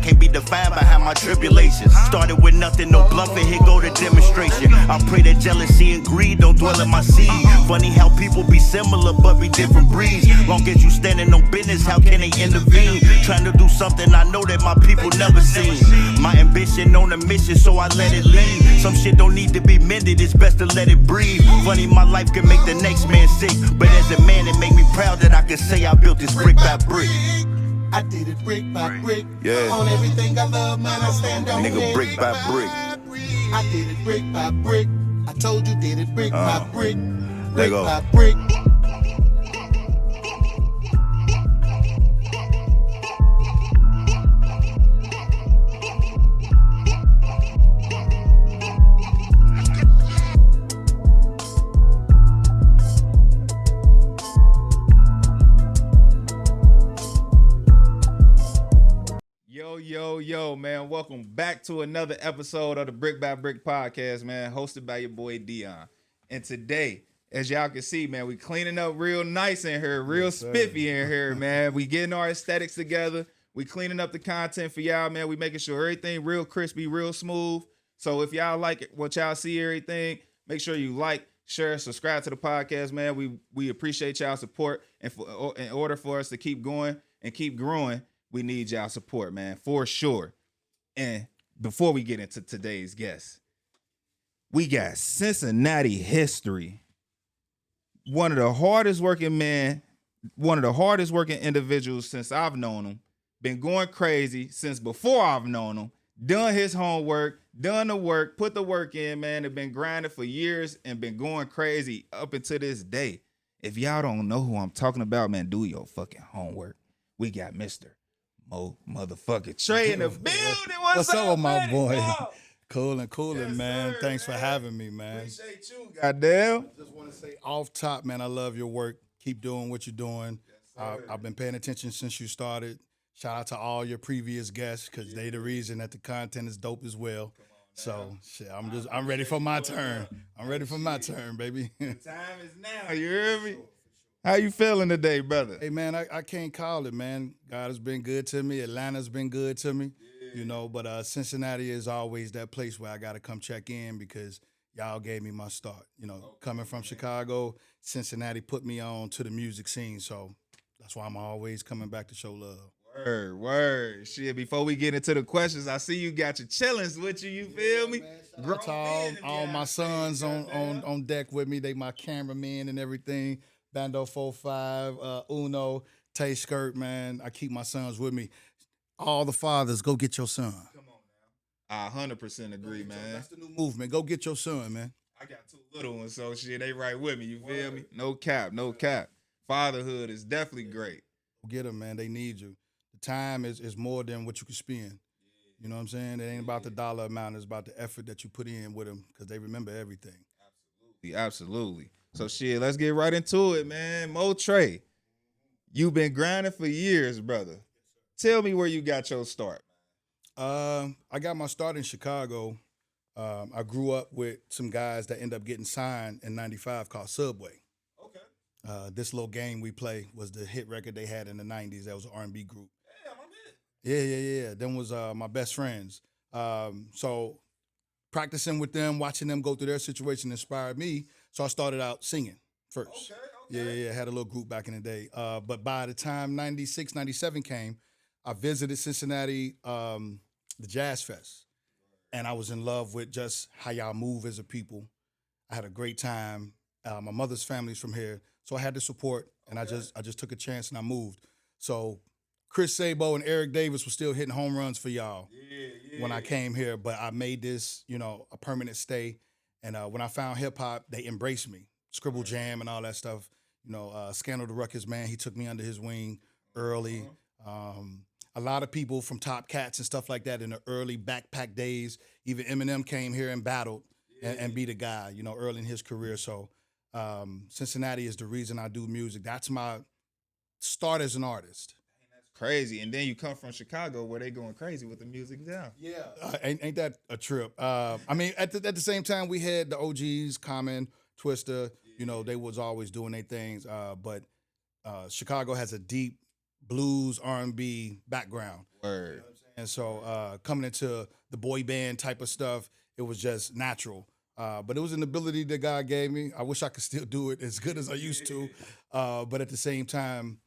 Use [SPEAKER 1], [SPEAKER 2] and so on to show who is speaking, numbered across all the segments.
[SPEAKER 1] can't be defined by how my tribulations. Started with nothing, no bluffing, here go the demonstration. I pray that jealousy and greed don't dwell in my seed. Funny how people be similar but be different breeds. Long as you standing on business, how can they intervene? Trying to do something I know that my people never seen. My ambition on a mission, so I let it lead. Some shit don't need to be mended, it's best to let it breathe. Funny, my life can make the next man sick, but as a man it make me proud that I can say I built this brick by brick.
[SPEAKER 2] I did it brick by brick.
[SPEAKER 1] Yeah.
[SPEAKER 2] On everything I love, man, I stand on
[SPEAKER 1] Nigga,
[SPEAKER 2] it.
[SPEAKER 1] brick by brick.
[SPEAKER 2] I did it brick by brick. I told you did it brick by brick.
[SPEAKER 1] There
[SPEAKER 2] Brick
[SPEAKER 1] go.
[SPEAKER 2] by brick.
[SPEAKER 3] Yo, man, welcome back to another episode of the Brick by Brick podcast, man, hosted by your boy Dion. And today, as y'all can see, man, we cleaning up real nice in here, real spiffy in here, man. We getting our aesthetics together. We cleaning up the content for y'all, man. We making sure everything real crispy, real smooth. So if y'all like it, what y'all see, everything, make sure you like, share, subscribe to the podcast, man. We appreciate y'all support. And in order for us to keep going and keep growing, we need y'all support, man, for sure. And before we get into today's guest, we got Cincinnati history. One of the hardest working individuals since I've known him. Been going crazy since before I've known him. Done his homework, done the work, put the work in, man. Have been grinding for years and been going crazy up until this day. If y'all don't know who I'm talking about, man, do your fucking homework. We got Mr. Moe motherfucking Tre in the building.
[SPEAKER 4] What's up with my
[SPEAKER 3] buddy?
[SPEAKER 4] boy?
[SPEAKER 3] Dog?
[SPEAKER 4] Cooling,
[SPEAKER 3] Yes,
[SPEAKER 4] man.
[SPEAKER 3] sir,
[SPEAKER 4] Thanks
[SPEAKER 3] man.
[SPEAKER 4] for having me, man.
[SPEAKER 3] Appreciate you, goddamn.
[SPEAKER 4] Just want to say off top, man, I love your work. Keep doing what you're doing. I've been paying attention since you started. Shout out to all your previous guests because they the reason that the content is dope as well. So shit, I'm ready for my turn. I'm ready for my turn, baby.
[SPEAKER 3] Time is now. You hear me? How you feeling today, brother?
[SPEAKER 4] Hey man, I can't call it, man. God has been good to me. Atlanta's been good to me. You know, but Cincinnati is always that place where I gotta come check in because y'all gave me my start. You know, coming from Chicago, Cincinnati put me on to the music scene. So that's why I'm always coming back to show love.
[SPEAKER 3] Word. Shit, before we get into the questions, I see you got your chillings with you, you feel me?
[SPEAKER 4] Shout out to all my sons on deck with me. They my cameramen and everything. Bando 45, Uno, Tay Skirt, man. I keep my sons with me. All the fathers, go get your son.
[SPEAKER 3] Come on now. I 100% agree, man.
[SPEAKER 4] That's the new movement. Go get your son, man.
[SPEAKER 3] I got two little ones, so shit, they right with me, you feel me? No cap. Fatherhood is definitely great.
[SPEAKER 4] Get them, man. They need you. The time is more than what you can spend. You know what I'm saying? It ain't about the dollar amount. It's about the effort that you put in with them because they remember everything.
[SPEAKER 3] Absolutely. So shit, let's get right into it, man. Moe Tre, you've been grinding for years, brother. Tell me where you got your start.
[SPEAKER 4] I got my start in Chicago. I grew up with some guys that ended up getting signed in '95 called Subway.
[SPEAKER 3] Okay.
[SPEAKER 4] This little game we play was the hit record they had in the '90s. That was an R&B group.
[SPEAKER 3] Damn, I'm in.
[SPEAKER 4] Yeah. Them was my best friends. So practicing with them, watching them go through their situation inspired me. So I started out singing first.
[SPEAKER 3] Okay.
[SPEAKER 4] Yeah. Had a little group back in the day. But by the time 96, 97 came, I visited Cincinnati, the Jazz Fest. And I was in love with just how y'all move as a people. I had a great time. My mother's family's from here. So I had the support, and I just took a chance and I moved. So Chris Sabo and Eric Davis were still hitting home runs for y'all when I came here, but I made this, a permanent stay. And when I found hip hop, they embraced me. Scribble Jam and all that stuff. Scandal the Ruckus, man, he took me under his wing early. A lot of people from Top Cats and stuff like that in the early backpack days. Even Eminem came here and battled and be the guy, early in his career. So Cincinnati is the reason I do music. That's my start as an artist.
[SPEAKER 3] Crazy. And then you come from Chicago where they going crazy with the music now.
[SPEAKER 4] Yeah. Ain't that a trip? At the same time, we had the OGs, Common, Twister, they was always doing their things. But Chicago has a deep blues, R&B background.
[SPEAKER 3] Word.
[SPEAKER 4] And so coming into the boy band type of stuff, it was just natural. But it was an ability that God gave me. I wish I could still do it as good as I used to. But at the same time,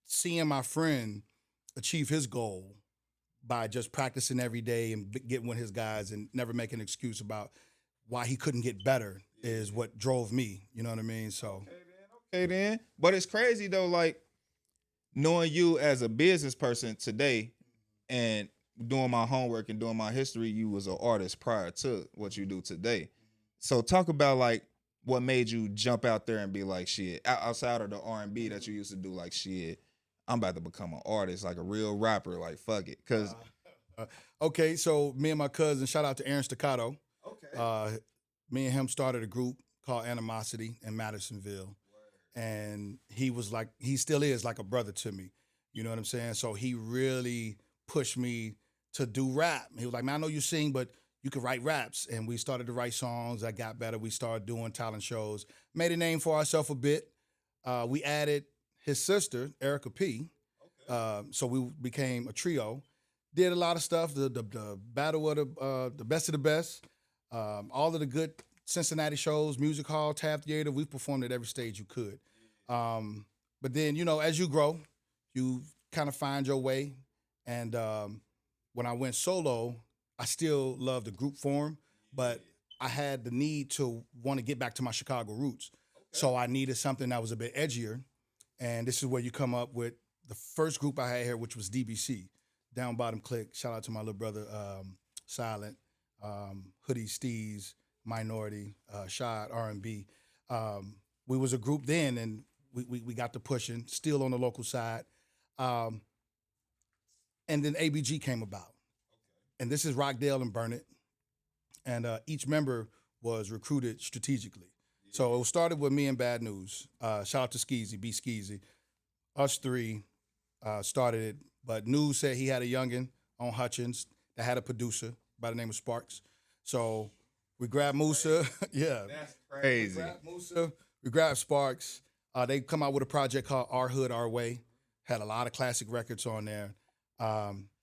[SPEAKER 4] seeing my friend achieve his goal by just practicing every day and getting with his guys and never making an excuse about why he couldn't get better is what drove me. You know what I mean? So
[SPEAKER 3] Okay, then. But it's crazy though, like knowing you as a business person today and doing my homework and doing my history, you was an artist prior to what you do today. So talk about like what made you jump out there and be like, shit, outside of the R&B that you used to do, like, shit, I'm about to become an artist, like a real rapper, like, fuck it. Cause
[SPEAKER 4] okay, so me and my cousin, shout out to Aaron Staccato.
[SPEAKER 3] okay.
[SPEAKER 4] Me and him started a group called Animosity in Madisonville. And he was like, he still is like a brother to me. You know what I'm saying? So he really pushed me to do rap. He was like, man, I know you sing, but you can write raps. And we started to write songs. I got better. We started doing talent shows, made a name for ourselves a bit. We added his sister, Erica P. So we became a trio. Did a lot of stuff, the battle of the best of the best, all of the good Cincinnati shows, music hall, Taft Theater. We've performed at every stage you could. But then, you know, as you grow, you kind of find your way. And when I went solo, I still love the group form, but I had the need to want to get back to my Chicago roots. So I needed something that was a bit edgier. And this is where you come up with the first group I had here, which was DBC, Down Bottom Click. Shout out to my little brother, Silent, Hoodie Steez, Minority, Shad, R&B. We was a group then, and we got to pushing, still on the local side. And then ABG came about. And this is Rockdale and Burnett. And each member was recruited strategically. So it started with me and Bad News. Shout out to Skeezy, B Skeezy. Us three started it. But News said he had a youngin' on Hutchins that had a producer by the name of Sparks. So we grabbed Musa. Yeah.
[SPEAKER 3] That's crazy.
[SPEAKER 4] We grabbed Musa. We grabbed Sparks. They come out with a project called Our Hood, Our Way. Had a lot of classic records on there.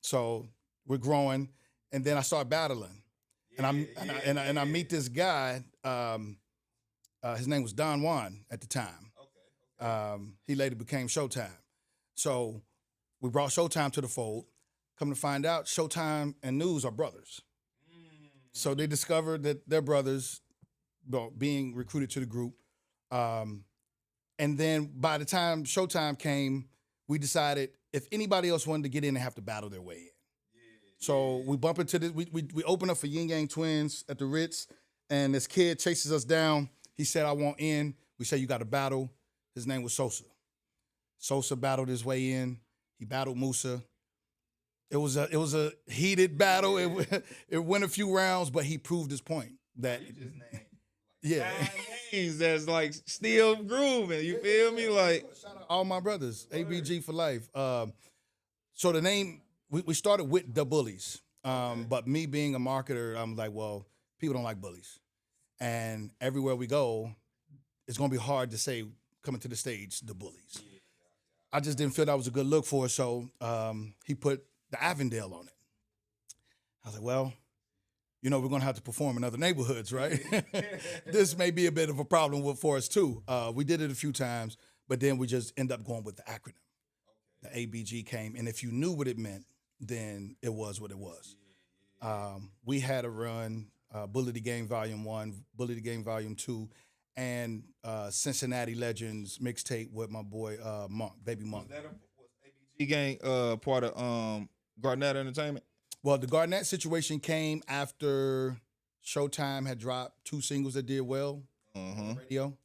[SPEAKER 4] So we're growing. And then I start battling. And I meet this guy. His name was Don Juan at the time. He later became Showtime. So we brought Showtime to the fold. Come to find out, Showtime and News are brothers. So they discovered that they're brothers, well, being recruited to the group. And then by the time Showtime came, we decided if anybody else wanted to get in, they have to battle their way in. So we bump into this. We open up for Yin Yang Twins at the Ritz, and this kid chases us down. He said, I want in. We said, you got to battle. His name was Sosa. Sosa battled his way in. He battled Musa. It was a heated battle. It went a few rounds, but he proved his point that
[SPEAKER 3] Names that's like still grooving. You feel me? Like
[SPEAKER 4] shout out all my brothers, ABG for life. So the name we started with the Bullies, but me being a marketer, I'm like, well, people don't like bullies, and everywhere we go, it's gonna be hard to say coming to the stage the Bullies. I just didn't feel that was a good look for us, so he put the Avondale on it. I was like, well, you know, we're going to have to perform in other neighborhoods, right? This may be a bit of a problem for us, too. We did it a few times, but then we just end up going with the acronym. The ABG came, and if you knew what it meant, then it was what it was. We had a run, Bully the Game Volume 1, Bully the Game Volume 2, and Cincinnati Legends mixtape with my boy Monk, Baby Monk.
[SPEAKER 3] was ABG gang part of Garnett Entertainment?
[SPEAKER 4] Well, the Garnett situation came after Showtime had dropped 2 singles that did well on the radio.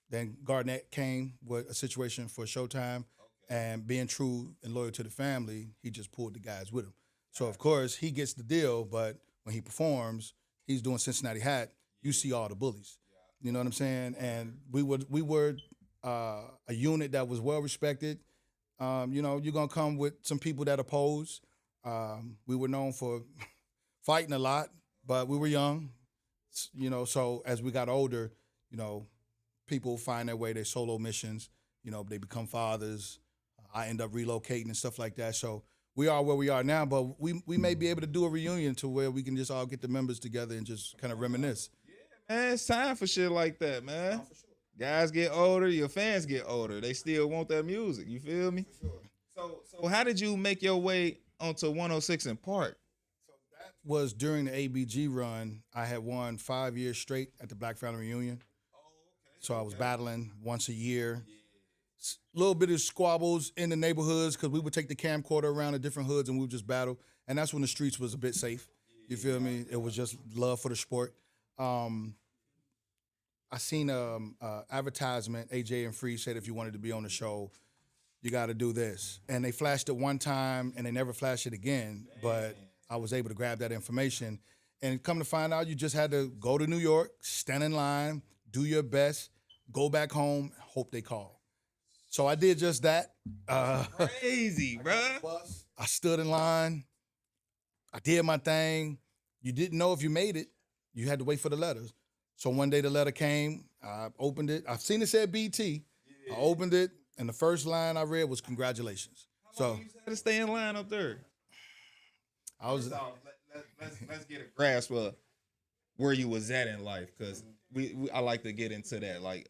[SPEAKER 4] Then Garnett came with a situation for Showtime, and being true and loyal to the family, he just pulled the guys with him. So, of course, he gets the deal, but when he performs, he's doing Cincinnati Hat, you see all the bullies. You know what I'm saying? And we were a unit that was well respected. You know, you're gonna come with some people that oppose. We were known for fighting a lot, but we were young. You know, so as we got older, you know, people find their way, their solo missions. You know, they become fathers. I end up relocating and stuff like that. So we are where we are now. But we may be able to do a reunion to where we can just all get the members together and just kind of reminisce.
[SPEAKER 3] Man, it's time for shit like that, man. Guys get older, your fans get older. They still want that music. You feel me? So how did you make your way onto 106 in Park?
[SPEAKER 4] Was during the ABG run, I had won 5 years straight at the Black Family Reunion. So I was battling once a year. Little bit of squabbles in the neighborhoods because we would take the camcorder around the different hoods and we would just battle. And that's when the streets was a bit safe. You feel me? It was just love for the sport. I seen advertisement, AJ and Free said if you wanted to be on the show, you got to do this. And they flashed it one time and they never flashed it again. But I was able to grab that information. And come to find out, you just had to go to New York, stand in line, do your best, go back home, hope they call. So I did just that.
[SPEAKER 3] Crazy, bruh.
[SPEAKER 4] I stood in line. I did my thing. You didn't know if you made it. You had to wait for the letters. So one day the letter came. I opened it. I've seen it said BT. I opened it, and the first line I read was congratulations.
[SPEAKER 3] So you had to stay in line up there.
[SPEAKER 4] I was.
[SPEAKER 3] Let's get a grasp of where you was at in life, because I like to get into that. Like,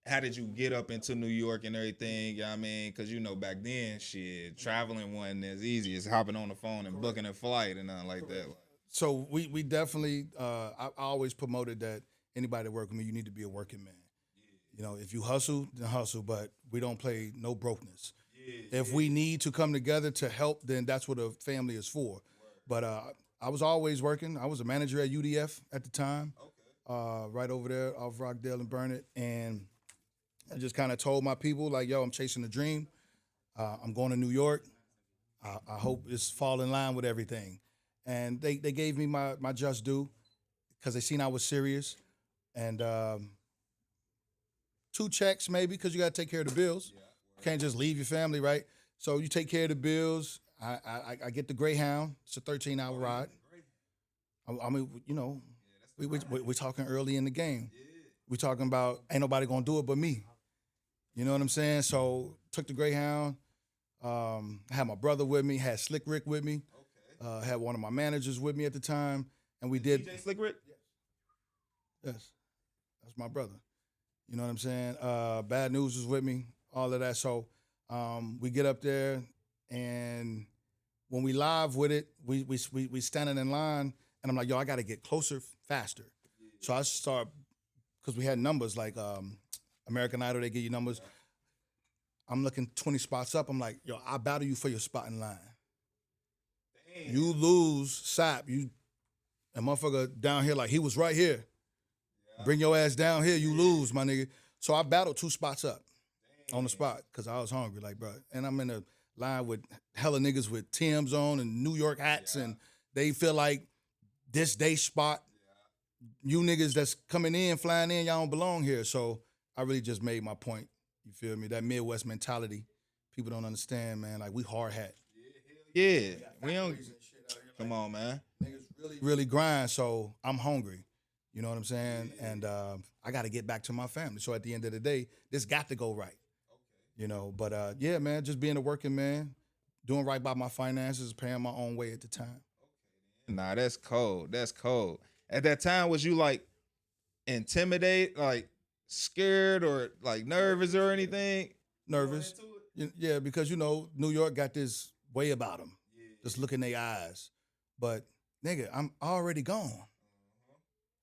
[SPEAKER 3] how did you get up into New York and everything? You know what I mean? Because, you know, back then, shit, traveling wasn't as easy as hopping on the phone and booking a flight and nothing like that.
[SPEAKER 4] So we definitely, I always promoted that anybody that work with me, you need to be a working man. You know, if you hustle, then hustle, but we don't play no brokenness. If we need to come together to help, then that's what a family is for. But I was always working. I was a manager at UDF at the time, right over there off Rockdale and Burnett. And I just kind of told my people, like, yo, I'm chasing a dream. I'm going to New York. I hope it's fall in line with everything. And they gave me my just due because they seen I was serious. And 2 checks maybe because you got to take care of the bills. You can't just leave your family, right? So you take care of the bills. I get the Greyhound. It's a 13-hour ride. I mean, you know, we're talking early in the game. We're talking about ain't nobody going to do it but me. You know what I'm saying? So took the Greyhound. Had my brother with me. Had Slick Rick with me. Had one of my managers with me at the time. And we did.
[SPEAKER 3] DJ Slick Rick?
[SPEAKER 4] Yes. That's my brother. You know what I'm saying? Bad News was with me. All of that. So we get up there, and when we live with it, we standing in line, and I'm like, yo, I got to get closer faster. So I start, because we had numbers like American Idol, they give you numbers. I'm looking 20 spots up. I'm like, yo, I battle you for your spot in line. Damn. You lose, Sap. You, a motherfucker down here like he was right here. Yeah. Bring your ass down here, you lose, my nigga. So I battled 2 spots up. Damn. On the spot because I was hungry, like, bro. And I'm in a line with hella niggas with Tim's on and New York hats, and they feel like this day spot. You niggas that's coming in, flying in, y'all don't belong here. So I really just made my point. You feel me? That Midwest mentality, people don't understand, man. Like, we hard hat.
[SPEAKER 3] Yeah, we don't. Come on, man.
[SPEAKER 4] Niggas really grind. So I'm hungry. You know what I'm saying? And I got to get back to my family. So at the end of the day, this got to go right. You know, but yeah, man, just being a working man, doing right by my finances, paying my own way at the time.
[SPEAKER 3] Nah, that's cold. That's cold. At that time, was you like intimidated, like scared or like nervous or anything?
[SPEAKER 4] Nervous. Yeah, because, you know, New York got this way about them. Just look in their eyes. But, nigga, I'm already gone.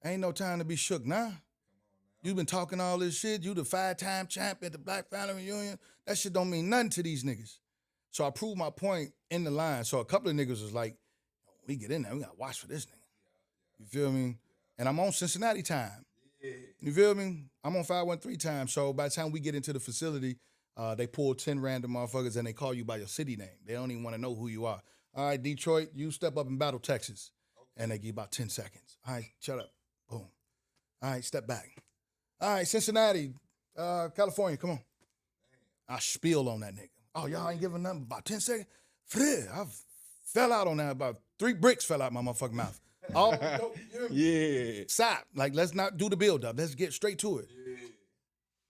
[SPEAKER 4] Ain't no time to be shook now. You been talking all this shit. You the 5-time champ at the Black Family Reunion. That shit don't mean nothing to these niggas. So I proved my point in the line. So a couple of niggas was like, we get in there, we gotta watch for this nigga. You feel me? And I'm on Cincinnati time. You feel me? I'm on 513 time. So by the time we get into the facility, they pull 10 random motherfuckers and they call you by your city name. They don't even want to know who you are. All right, Detroit, you step up and battle Texas. And they give you about 10 seconds. All right, shut up. Boom. All right, step back. All right, Cincinnati, California, come on. I spiel on that nigga. Oh, y'all ain't giving nothing about 10 seconds? I fell out on that. About 3 bricks fell out my motherfucking mouth. Oh,
[SPEAKER 3] yeah.
[SPEAKER 4] Stop. Like, let's not do the build up. Let's get straight to it.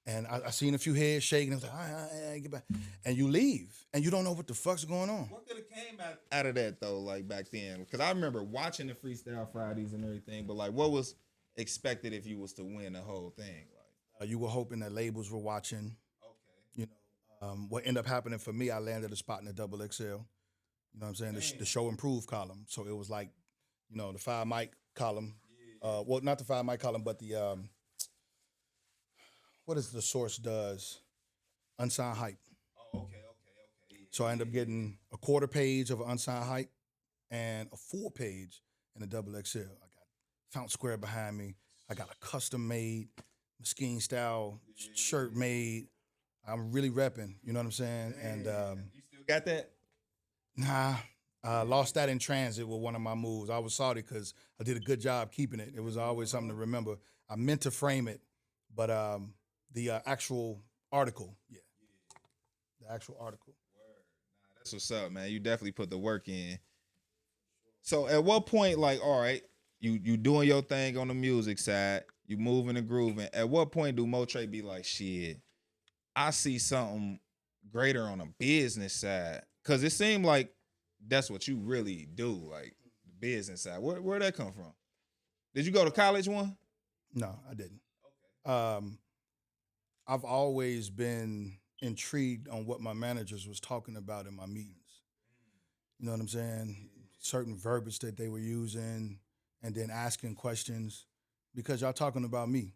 [SPEAKER 4] And I seen a few heads shaking. I was like, all right, get back. And you leave, and you don't know what the fuck's going on.
[SPEAKER 3] What could have came out of that though, like back then? Because I remember watching the Freestyle Fridays and everything, but like, what was expected if you was to win the whole thing? Like,
[SPEAKER 4] You were hoping that labels were watching.
[SPEAKER 3] okay,
[SPEAKER 4] You know, what ended up happening for me, I landed a spot in the double XL. You know what I'm saying? The show improved column. So it was like, you know, the 5 mic column. Well, not the 5 mic column, but the what is the source does? Unsigned hype.
[SPEAKER 3] oh, okay, yeah.
[SPEAKER 4] So I ended up getting a quarter page of unsigned hype and a full page in the double XL. I got Fountain Square behind me. I got a custom made Mesquite style shirt made. I'm really repping, you know what I'm saying? And
[SPEAKER 3] You still got that?
[SPEAKER 4] nah, I lost that in transit with one of my moves. I was sorry because I did a good job keeping it. It was always something to remember. I meant to frame it, but the actual article, yeah. The actual article.
[SPEAKER 3] That's what's up, man. You definitely put the work in. So at what point, like, all right, you doing your thing on the music side, you moving and grooving. At what point do Moe Tre be like, shit, I see something greater on a business side? Cause it seemed like that's what you really do, like the business side. Where'd that come from? Did you go to college one?
[SPEAKER 4] No, I didn't. I've always been intrigued on what my managers was talking about in my meetings. You know what I'm saying? Certain verbiage that they were using and then asking questions because y'all talking about me.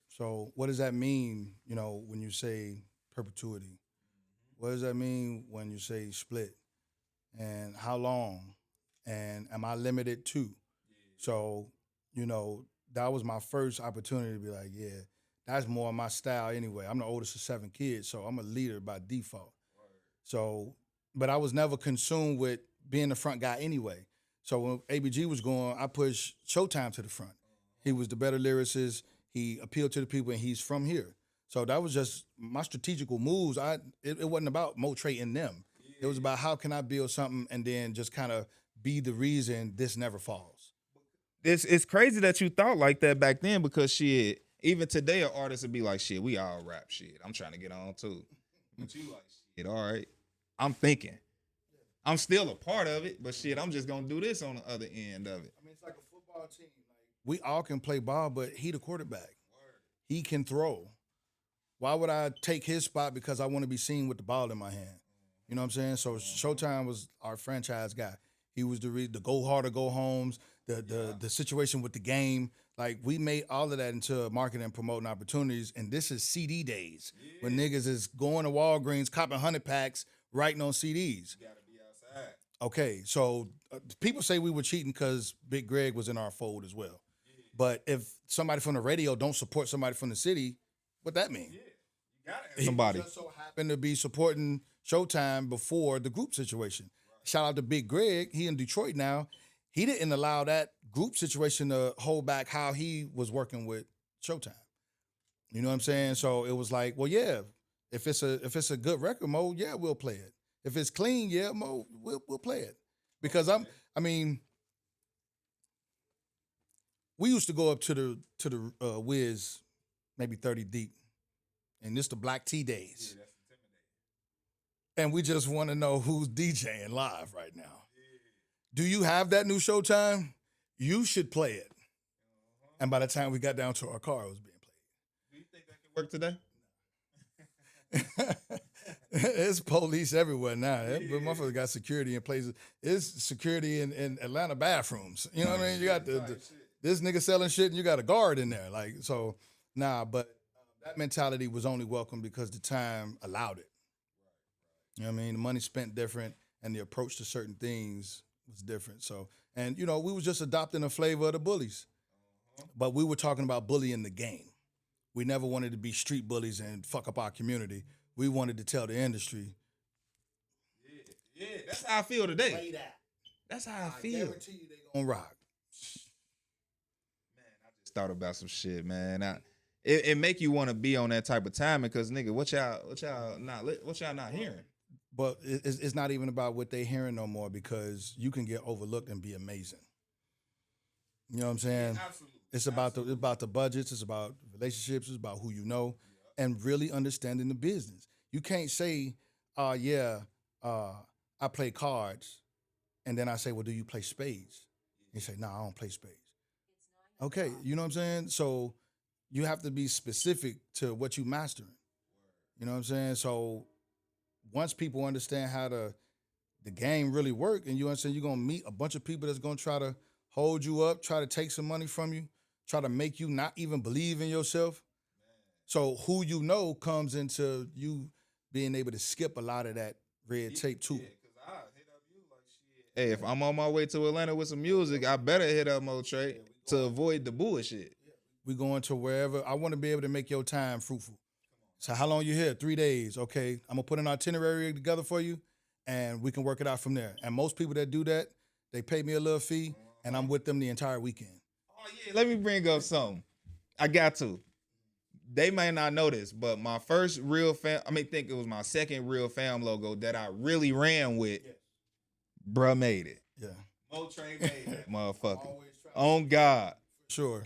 [SPEAKER 4] So what does that mean, you know, when you say perpetuity? What does that mean when you say split? And how long? And am I limited to? So, you know, that was my first opportunity to be like, yeah, that's more my style anyway. I'm the oldest of 7 kids, so I'm a leader by default. So, but I was never consumed with being the front guy anyway. So when ABG was going, I pushed Showtime to the front. He was the better lyricist. He appealed to the people, and he's from here. So that was just my strategical moves. It wasn't about Moe Tre and them. It was about how can I build something and then just kind of be the reason this never falls.
[SPEAKER 3] It's crazy that you thought like that back then because shit, even today an artist would be like, shit, we all rap shit. I'm trying to get on too. But you like, shit, all right. I'm thinking. I'm still a part of it, but shit, I'm just gonna do this on the other end of it.
[SPEAKER 4] I mean, it's like a football team. We all can play ball, but he the quarterback. He can throw. Why would I take his spot because I want to be seen with the ball in my hand? You know what I'm saying? So Showtime was our franchise guy. He was the go hard or go homes, the situation with the game. Like we made all of that into marketing and promoting opportunities. And this is CD days when niggas is going to Walgreens, copping 100 packs, writing on CDs.
[SPEAKER 3] You gotta be outside.
[SPEAKER 4] Okay, so people say we were cheating because Big Greg was in our fold as well. But if somebody from the radio don't support somebody from the city, what that mean?
[SPEAKER 3] You gotta have somebody.
[SPEAKER 4] He just so happened to be supporting Showtime before the group situation. Shout out to Big Greg. He in Detroit now. He didn't allow that group situation to hold back how he was working with Showtime. You know what I'm saying? So it was like, well, yeah, if it's a good record, Mo, yeah, we'll play it. If it's clean, yeah, Mo, we'll play it. Because we used to go up to the Wiz, maybe 30 deep, and this the Black Tea days.
[SPEAKER 3] Yeah, that's intimidating.
[SPEAKER 4] And we just want to know who's DJing live right now. Do you have that new Showtime? You should play it. And by the time we got down to our car, it was being
[SPEAKER 3] Do you think that can work today?
[SPEAKER 4] played. It's police everywhere now. But motherfuckers got security in places. It's security in Atlanta bathrooms. You know what I mean? You got this nigga selling shit and you got a guard in there. Like, so, nah, but that mentality was only welcome because the time allowed it. You know what I mean? The money spent different and the approach to certain things was different. So, and you know, we was just adopting a flavor of the bullies. But we were talking about bullying the game. We never wanted to be street bullies and fuck up our community. We wanted to tell the industry.
[SPEAKER 3] Yeah, that's how I feel today.
[SPEAKER 4] Play that.
[SPEAKER 3] That's how I feel.
[SPEAKER 4] Guarantee you they gonna rock.
[SPEAKER 3] Man, I just thought about some shit, man. It make you want to be on that type of timing because nigga, what y'all not hearing?
[SPEAKER 4] But it's not even about what they hearing no more because you can get overlooked and be amazing. You know what I'm saying?
[SPEAKER 3] Absolutely.
[SPEAKER 4] It's about the budgets. It's about relationships. It's about who you know. and really understanding the business. You can't say, yeah, I play cards, and then I say, well, do you play spades? You say, no, I don't play spades. Okay, you know what I'm saying? So you have to be specific to what you mastering. You know what I'm saying? So once people understand how the game really work, and you understand you're gonna meet a bunch of people that's gonna try to hold you up, try to take some money from you, try to make you not even believe in yourself. So who you know comes into you being able to skip a lot of that red tape too.
[SPEAKER 3] Hey, if I'm on my way to Atlanta with some music, I better hit up Moe Tre to avoid the bullshit.
[SPEAKER 4] We going to wherever. I want to be able to make your time fruitful. So how long you here? 3 days. Okay, I'm gonna put an itinerary together for you, and we can work it out from there. And most people that do that, they pay me a little fee, and I'm with them the entire weekend.
[SPEAKER 3] Oh yeah, let me bring up something. I got to. They may not know this, but my first real think it was my second real fam logo that I really ran with. Bruh made it.
[SPEAKER 4] Yeah,
[SPEAKER 3] Moe Tre made that motherfucker. On God.
[SPEAKER 4] sure.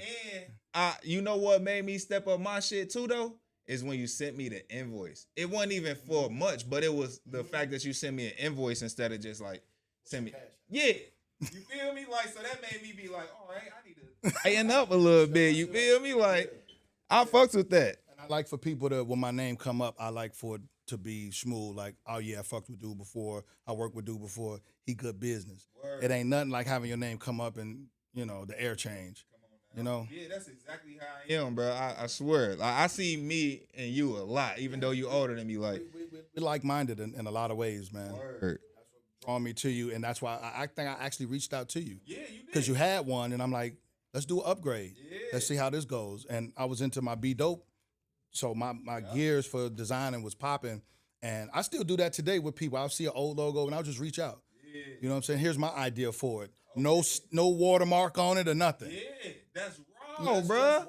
[SPEAKER 3] And you know what made me step up my shit too though? Is when you sent me the invoice. It wasn't even for much, but it was the fact that you sent me an invoice instead of just like send me. Yeah. You feel me? Like, so that made me be like, all right, I need to tighten up a little bit. You feel me? Like, I fucks with that.
[SPEAKER 4] And I like for people to, when my name come up, I like for it to be smooth. Like, oh yeah, I fucked with dude before. I worked with dude before. He good business. Word. It ain't nothing like having your name come up and, you know, the air change. You know?
[SPEAKER 3] Yeah, that's exactly how I am, bro. I swear. Like, I see me and you a lot, even though you older than me. Like,
[SPEAKER 4] we like-minded in a lot of ways, man.
[SPEAKER 3] Word.
[SPEAKER 4] That's what drawn me to you, and that's why I think I actually reached out to you.
[SPEAKER 3] Yeah, you did.
[SPEAKER 4] Because you had one, and I'm like, let's do an upgrade. Yeah. Let's see how this goes. And I was into my Be Dope, so my gears for designing was popping, and I still do that today with people. I'll see an old logo, and I'll just reach out. Yeah. You know what I'm saying? Here's my idea for it. Okay. No watermark on it or nothing.
[SPEAKER 3] Yeah, that's raw, bro.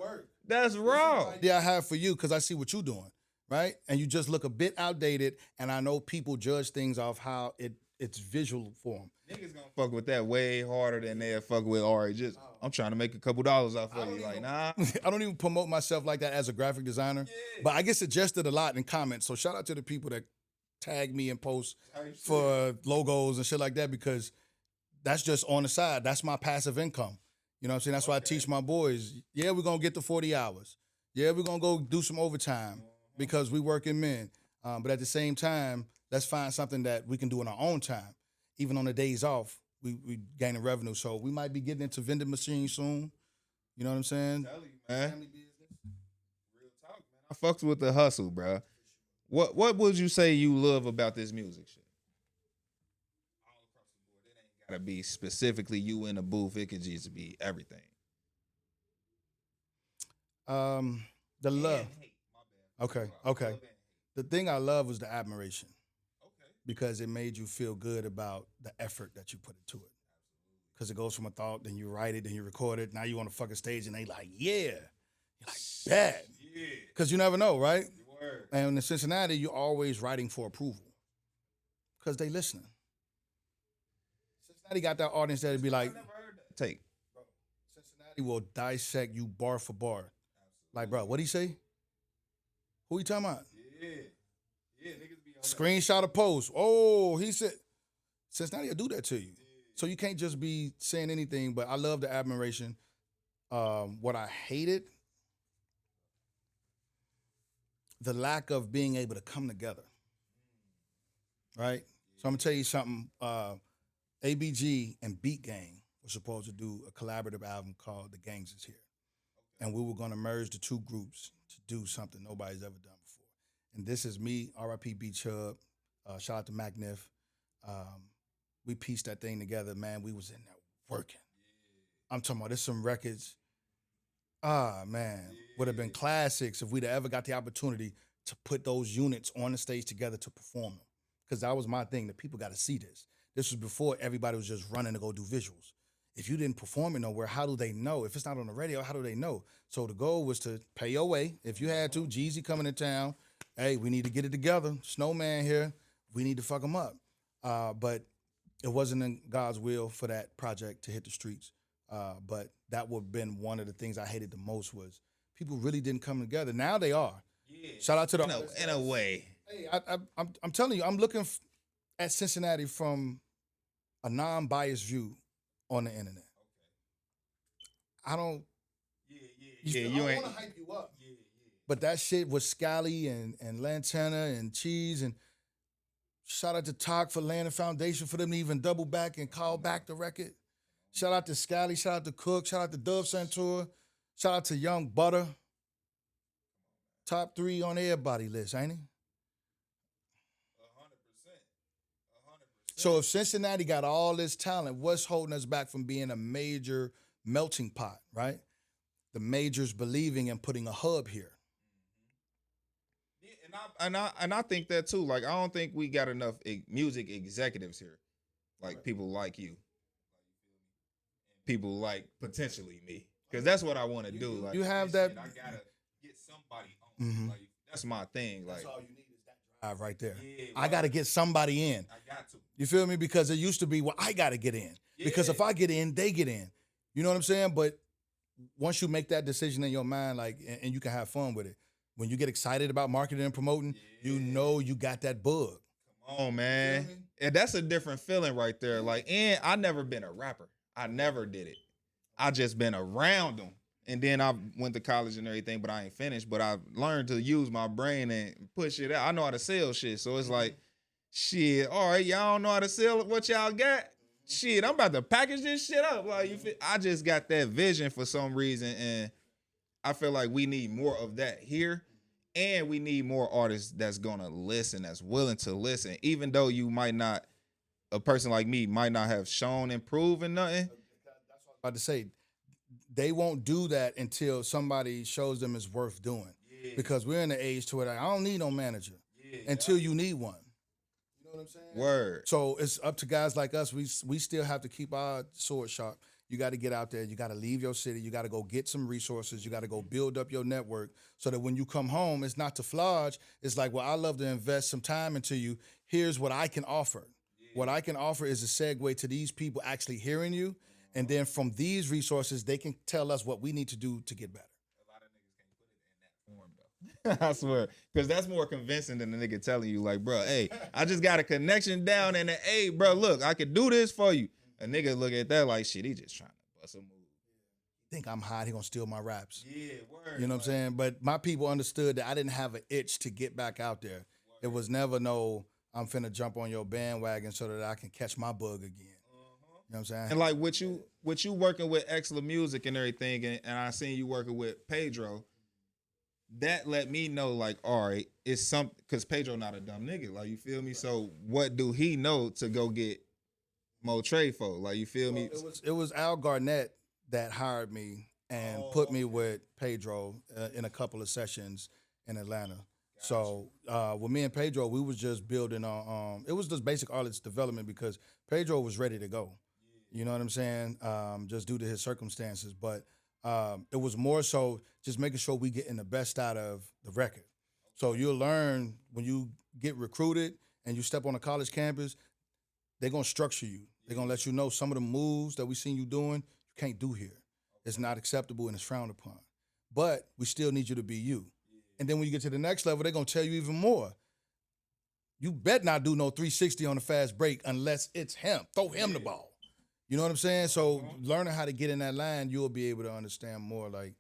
[SPEAKER 3] That's raw.
[SPEAKER 4] Yeah, I have for you because I see what you're doing, right? And you just look a bit outdated, and I know people judge things off how it's visual for them.
[SPEAKER 3] Niggas gonna fuck with that way harder than they'll fuck with, all right, just, I'm trying to make a couple dollars off of you. Like, nah.
[SPEAKER 4] I don't even promote myself like that as a graphic designer, but I get suggested a lot in comments. So shout out to the people that tag me and post for logos and shit like that, because that's just on the side. That's my passive income. You know what I'm saying? That's why I teach my boys. Yeah, we're going to get to 40 hours. Yeah, we're going to go do some overtime because we working men. But at the same time, let's find something that we can do in our own time. Even on the days off, we gaining revenue. So we might be getting into vending machines soon. You know what I'm saying?
[SPEAKER 3] Tell you, man. Real talk, man. I fucks with the hustle, bro. What would you say you love about this music shit? To be specifically you in a booth, it could just be everything.
[SPEAKER 4] The love. Okay. The thing I love was the admiration. Okay. Because it made you feel good about the effort that you put into it. Because it goes from a thought, then you write it, then you record it. Now you on a fucking stage and they like, yeah. You're like, bad. Yeah. Because you never know, right? Word. And in Cincinnati, you're always writing for approval. Because they listening. Cincinnati got that audience that'd be like,
[SPEAKER 3] take.
[SPEAKER 4] Bro, Cincinnati will dissect you bar for bar. Absolutely. Like, bro, what'd he say? Who you talking about? Yeah, niggas be on screenshot a post. Oh, he said, Cincinnati will do that to you. Yeah. So you can't just be saying anything, but I love the admiration. What I hated, the lack of being able to come together. Right? So I'm gonna tell you something. ABG and Beat Gang were supposed to do a collaborative album called The Gangs Is Here. Okay. And we were gonna merge the two groups to do something nobody's ever done before. And this is me, RIP Beach Hub, shout out to MacNiff. We pieced that thing together, man. We was in there working. Yeah. I'm talking about there's some records, would have been classics if we'd have ever got the opportunity to put those units on the stage together to perform them. Because that was my thing, that people got to see this. This was before everybody was just running to go do visuals. If you didn't perform it nowhere, how do they know? If it's not on the radio, how do they know? So the goal was to pay your way. If you had to, Jeezy coming to town, hey, we need to get it together. Snowman here, we need to fuck them up. But it wasn't in God's will for that project to hit the streets. But that would have been one of the things I hated the most was people really didn't come together. Now they are. Shout out to the
[SPEAKER 3] In a way.
[SPEAKER 4] Hey, I'm telling you, I'm looking at Cincinnati from a non-biased view on the internet. I don't.
[SPEAKER 3] Yeah,
[SPEAKER 4] I
[SPEAKER 3] you
[SPEAKER 4] don't
[SPEAKER 3] ain't.
[SPEAKER 4] want to hype you up. But that shit was Scally and Lantana and Cheese and shout out to Talk for laying the foundation for them to even double back and call back the record. Shout out to Scally, shout out to Cook, shout out to Dove Santour, shout out to Young Butter. Top 3 on everybody list, ain't he? 100%. So if Cincinnati got all this talent, what's holding us back from being a major melting pot, right? The majors believing in putting a hub here.
[SPEAKER 3] Yeah, and I think that too. Like I don't think we got enough music executives here, like people like you, people like potentially me, because that's what I want to do. Like
[SPEAKER 4] you have
[SPEAKER 3] this
[SPEAKER 4] that.
[SPEAKER 3] shit, I gotta get somebody on. Like that's my thing. Like
[SPEAKER 4] That's all you need is that drive right there.
[SPEAKER 3] Yeah,
[SPEAKER 4] I got to get somebody in.
[SPEAKER 3] I got to.
[SPEAKER 4] You feel me? Because it used to be, well, I got to get in. Because if I get in, they get in. You know what I'm saying? But once you make that decision in your mind, like, and you can have fun with it, when you get excited about marketing and promoting, you know you got that bug.
[SPEAKER 3] Come on, man. And that's a different feeling right there. Like, and I never been a rapper. I never did it. I just been around them. And then I went to college and everything, but I ain't finished. But I learned to use my brain and push it out. I know how to sell shit. So it's like, shit, all right, y'all don't know how to sell what y'all got? Shit, I'm about to package this shit up. Like you feel, I just got that vision for some reason, and I feel like we need more of that here, and we need more artists that's gonna listen, that's willing to listen, even though you might not, a person like me might not have shown and proven nothing.
[SPEAKER 4] About to say, they won't do that until somebody shows them it's worth doing. Because we're in the age to where I don't need no manager until you need one. You know what I'm saying?
[SPEAKER 3] Word.
[SPEAKER 4] So it's up to guys like us. We still have to keep our sword sharp. You got to get out there. You got to leave your city. You got to go get some resources. You got to go build up your network so that when you come home, it's not to flodge. It's like, well, I love to invest some time into you. Here's what I can offer. What I can offer is a segue to these people actually hearing you. And then from these resources, they can tell us what we need to do to get better.
[SPEAKER 3] A lot of niggas can't put it in that form, though. I swear. Because that's more convincing than the nigga telling you, like, bro, hey, I just got a connection down and hey, bro, look, I could do this for you. A nigga look at that like, shit, he just trying to bust a move.
[SPEAKER 4] Think I'm hot, he gonna steal my raps.
[SPEAKER 3] Yeah, word.
[SPEAKER 4] You know what I'm saying? But my people understood that I didn't have an itch to get back out there. It was never no, I'm finna jump on your bandwagon so that I can catch my bug again. You know what I'm saying?
[SPEAKER 3] And like with you working with Exla Music and everything, and I seen you working with Paydro, that let me know, like, all right, it's something, because Paydro not a dumb nigga, like, you feel me? So what do he know to go get Moe Tre for? Like, you feel me?
[SPEAKER 4] It was Al Garnett that hired me and put me with Paydro in a couple of sessions in Atlanta. So with me and Paydro, we was just building on, it was just basic artist development because Paydro was ready to go. You know what I'm saying? Just due to his circumstances. But it was more so just making sure we getting the best out of the record. So you'll learn when you get recruited and you step on a college campus, they're going to structure you. They're going to let you know some of the moves that we seen you doing, you can't do here. It's not acceptable and it's frowned upon. But we still need you to be you. And then when you get to the next level, they're going to tell you even more. You bet not do no 360 on a fast break unless it's him. Throw him the ball. You know what I'm saying? So learning how to get in that line, you'll be able to understand more. Like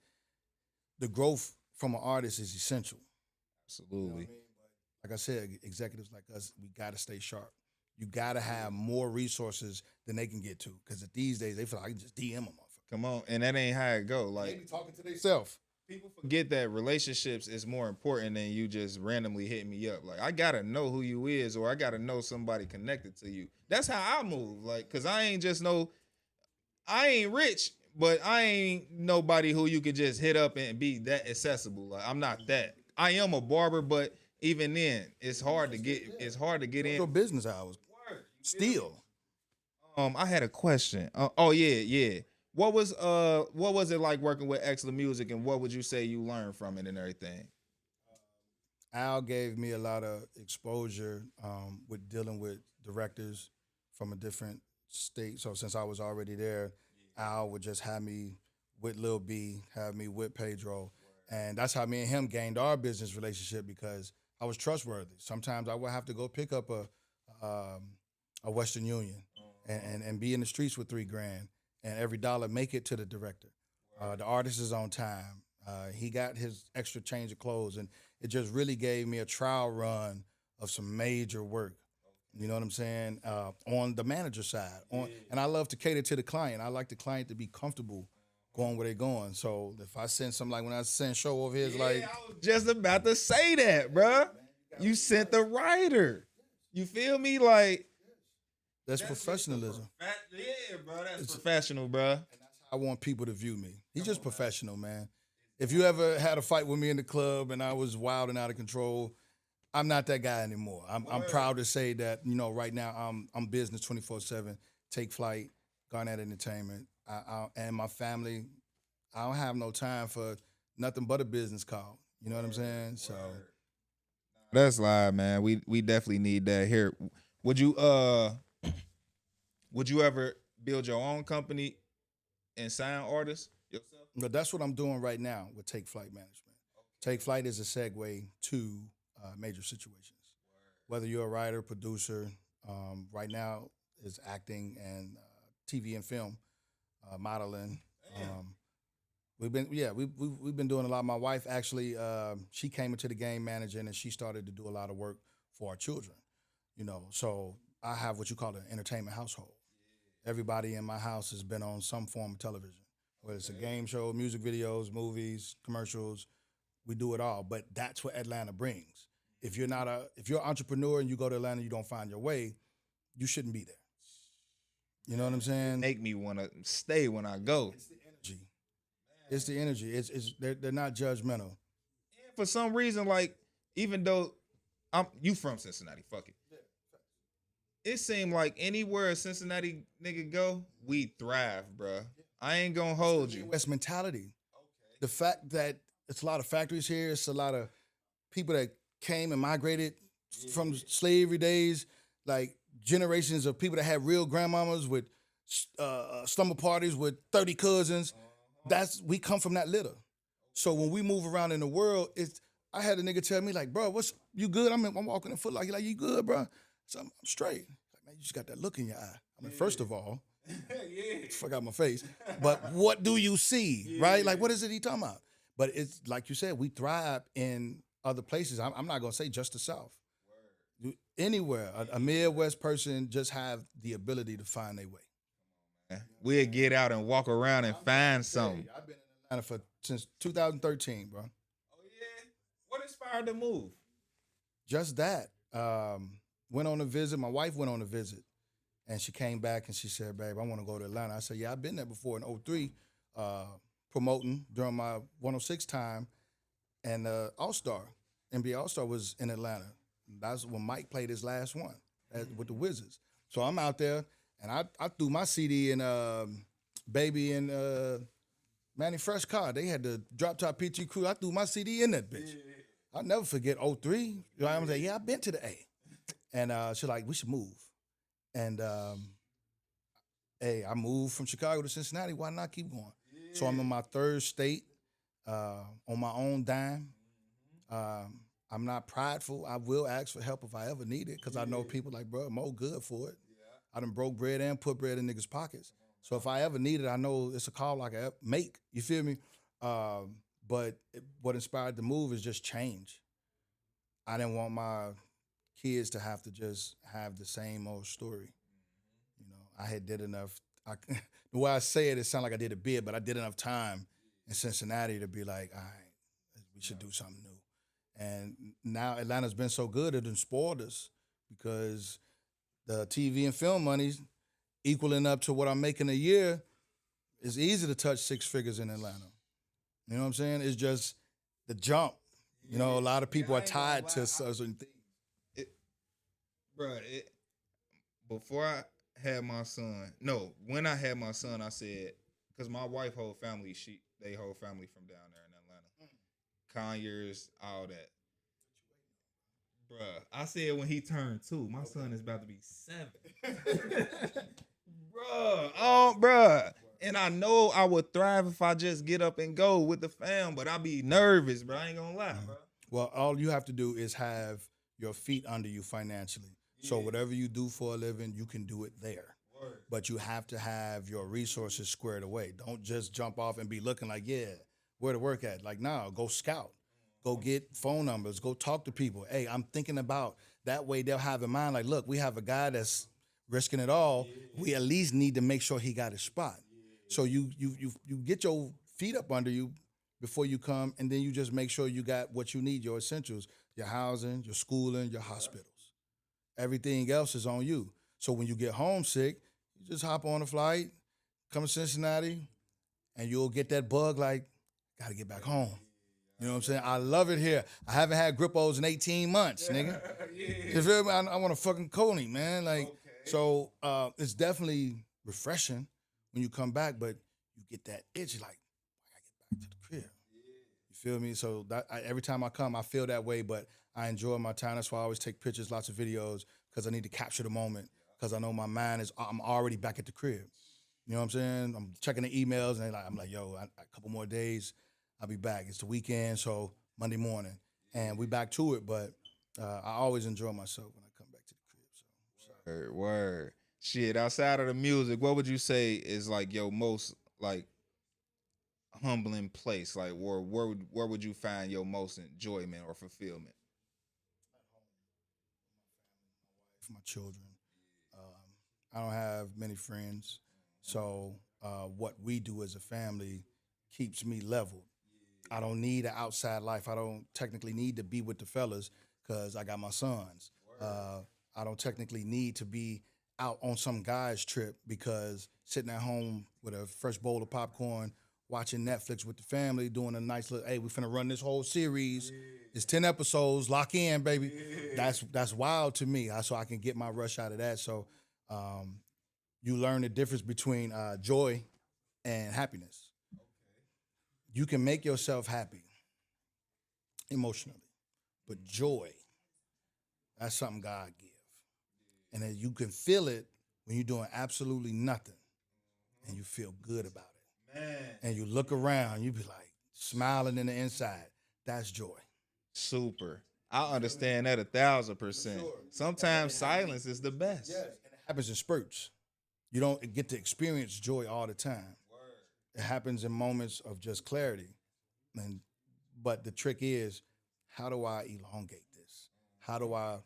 [SPEAKER 4] the growth from an artist is essential.
[SPEAKER 3] Absolutely.
[SPEAKER 4] You know what I mean? Like I said, executives like us, we got to stay sharp. You got to have more resources than they can get to. Because these days, they feel like I can just DM a motherfucker.
[SPEAKER 3] Come on. And that ain't how it go.
[SPEAKER 4] They
[SPEAKER 3] Like,
[SPEAKER 4] be talking to themselves.
[SPEAKER 3] people forget that relationships is more important than you just randomly hitting me up. Like, I gotta know who you is, or I gotta know somebody connected to you. That's how I move. Like, cause I ain't rich, but I ain't nobody who you could just hit up and be that accessible. Like, I'm not that. I am a barber, but even then, it's hard to get in.
[SPEAKER 4] Your business hours. Still.
[SPEAKER 3] I had a question. Yeah. What was it like working with Exla Music, and what would you say you learned from it and everything?
[SPEAKER 4] Al gave me a lot of exposure with dealing with directors from a different state. So since I was already there, Al would just have me with Lil B, have me with Paydro, And that's how me and him gained our business relationship because I was trustworthy. Sometimes I would have to go pick up a Western Union and be in the streets with $3,000 and every dollar make it to the director. The artist is on time. He got his extra change of clothes, and it just really gave me a trial run of some major work. You know what I'm saying? On the manager side, and I love to cater to the client. I like the client to be comfortable going where they're going. So if I send something like when I send Show over here, it's like
[SPEAKER 3] I was just about to say that, bruh. You sent the writer. You feel me? Like
[SPEAKER 4] that's professionalism.
[SPEAKER 3] Yeah, bro. That's professional, bruh.
[SPEAKER 4] I want people to view me. He's just professional, man. If you ever had a fight with me in the club and I was wild and out of control, I'm not that guy anymore. I'm proud to say that, right now I'm business 24/7, Take Flight, Garnett Entertainment, and my family. I don't have no time for nothing but a business call. You know what I'm saying? So
[SPEAKER 3] That's live, man. We definitely need that here. Would you ever build your own company and sign artists yourself?
[SPEAKER 4] but that's what I'm doing right now with Take Flight Management. Take Flight is a segue to major situations. Whether you're a writer, producer, right now is acting and TV and film, modeling. We've been doing a lot. My wife actually, she came into the game managing and she started to do a lot of work for our children. So I have what you call an entertainment household. Everybody in my house has been on some form of television, whether it's a game show, music videos, movies, commercials. We do it all, but that's what Atlanta brings. If you're an entrepreneur and you go to Atlanta, you don't find your way, you shouldn't be there. You know what I'm saying?
[SPEAKER 3] Make me want to stay when I go.
[SPEAKER 4] It's the energy. It's the energy. They're not judgmental.
[SPEAKER 3] And for some reason, like even though you from Cincinnati, fuck it. It seemed like anywhere a Cincinnati nigga go, we thrive, bruh. I ain't gonna hold you.
[SPEAKER 4] West mentality. The fact that it's a lot of factories here, it's a lot of people that came and migrated from slavery days, like generations of people that had real grandmamas with slumber parties with 30 cousins. We come from that litter. So when we move around in the world, I had a nigga tell me like, bro, you good? I'm walking in Foot Locker. Like, you good, bro? So I'm straight. Like, man, you just got that look in your eye. I mean, first of all, fuck out my face. But what do you see, right? Like, what is it he talking about? But it's like you said, we thrive in other places. I'm not gonna say just the South. Anywhere, a Midwest person just have the ability to find their way.
[SPEAKER 3] We'll get out and walk around and find something.
[SPEAKER 4] I've been in Atlanta since 2013, bro.
[SPEAKER 3] Oh yeah. What inspired the move?
[SPEAKER 4] Just that. Went on a visit. My wife went on a visit, and she came back and she said, "Babe, I want to go to Atlanta." I said, "Yeah, I've been there before in '03, promoting during my 106 time, and All-Star, NBA All-Star was in Atlanta. That's when Mike played his last one with the Wizards. So I'm out there, and I threw my CD in Baby and Manny Fresh car. They had the Drop Top PT Crew. I threw my CD in that bitch. I'll never forget '03. You know, I was like, yeah, I've been to the A. And she's like, we should move. And hey, I moved from Chicago to Cincinnati. Why not keep going? Yeah. So I'm in my third state on my own dime. I'm not prideful. I will ask for help if I ever need it because I know people like, bro, Moe good for it. Yeah. I done broke bread and put bread in niggas' pockets. So if I ever need it, I know it's a call I can make. You feel me? But what inspired the move is just change. I didn't want my kids to have to just have the same old story. You know, I had did enough. The way I say it sounds like I did a bid, but I did enough time in Cincinnati to be like, all right, we should do something new. And now Atlanta's been so good, it done spoiled us because the TV and film money's equaling up to what I'm making a year. It's easy to touch six figures in Atlanta. You know what I'm saying? It's just the jump. You know, a lot of people are tied to certain things.
[SPEAKER 3] Before I had my son, when I had my son, I said, because my wife whole family, they whole family from down there in Atlanta. Conyers, all that. Bruh, I said when he turned 2, my son is about to be 7. Bruh. And and I know I would thrive if I just get up and go with the fam, but I be nervous, bro. I ain't gonna lie, bro.
[SPEAKER 4] Well, all you have to do is have your feet under you financially. So whatever you do for a living, you can do it there. But you have to have your resources squared away. Don't just jump off and be looking like, yeah, where to work at. Like, no, go scout. Go get phone numbers. Go talk to people. Hey, I'm thinking about that way they'll have in mind, like, look, we have a guy that's risking it all. We at least need to make sure he got his spot. So you get your feet up under you before you come, and then you just make sure you got what you need, your essentials, your housing, your schooling, your hospitals. Everything else is on you. So when you get homesick, you just hop on a flight, come to Cincinnati, and you'll get that bug like, gotta get back home. You know what I'm saying? I love it here. I haven't had Grippos in 18 months, nigga. You feel me? I want a fucking Coney, man. Like, so it's definitely refreshing when you come back, but you get that itch, like, I gotta get back to the crib. You feel me? So every time I come, I feel that way, but I enjoy my time. That's why I always take pictures, lots of videos, because I need to capture the moment, because I know my mind is, I'm already back at the crib. You know what I'm saying? I'm checking the emails, and I'm like, yo, a couple more days, I'll be back. It's the weekend, so Monday morning, and we back to it. But I always enjoy myself when I come back to the crib. So
[SPEAKER 3] Word. Shit, outside of the music, what would you say is like your most like humbling place? Like where would you find your most enjoyment or fulfillment?
[SPEAKER 4] for my children, I don't have many friends, so what we do as a family keeps me leveled. I don't need an outside life. I don't technically need to be with the fellas because I got my sons. I don't technically need to be out on some guy's trip because sitting at home with a fresh bowl of popcorn, watching Netflix with the family, doing a nice little, hey, we finna run this whole series. It's 10 episodes, lock in, baby. That's wild to me. So I can get my rush out of that. So you learn the difference between joy and happiness. You can make yourself happy emotionally, but joy, that's something God give. And then you can feel it when you're doing absolutely nothing and you feel good about it. Man. And you look around, you be like smiling in the inside. That's joy.
[SPEAKER 3] Super. I understand that 1,000%. Sure. Sometimes silence is the best.
[SPEAKER 4] Yes, and it happens in spurts. You don't get to experience joy all the time. It happens in moments of just clarity. But the trick is, how do I elongate this? How do I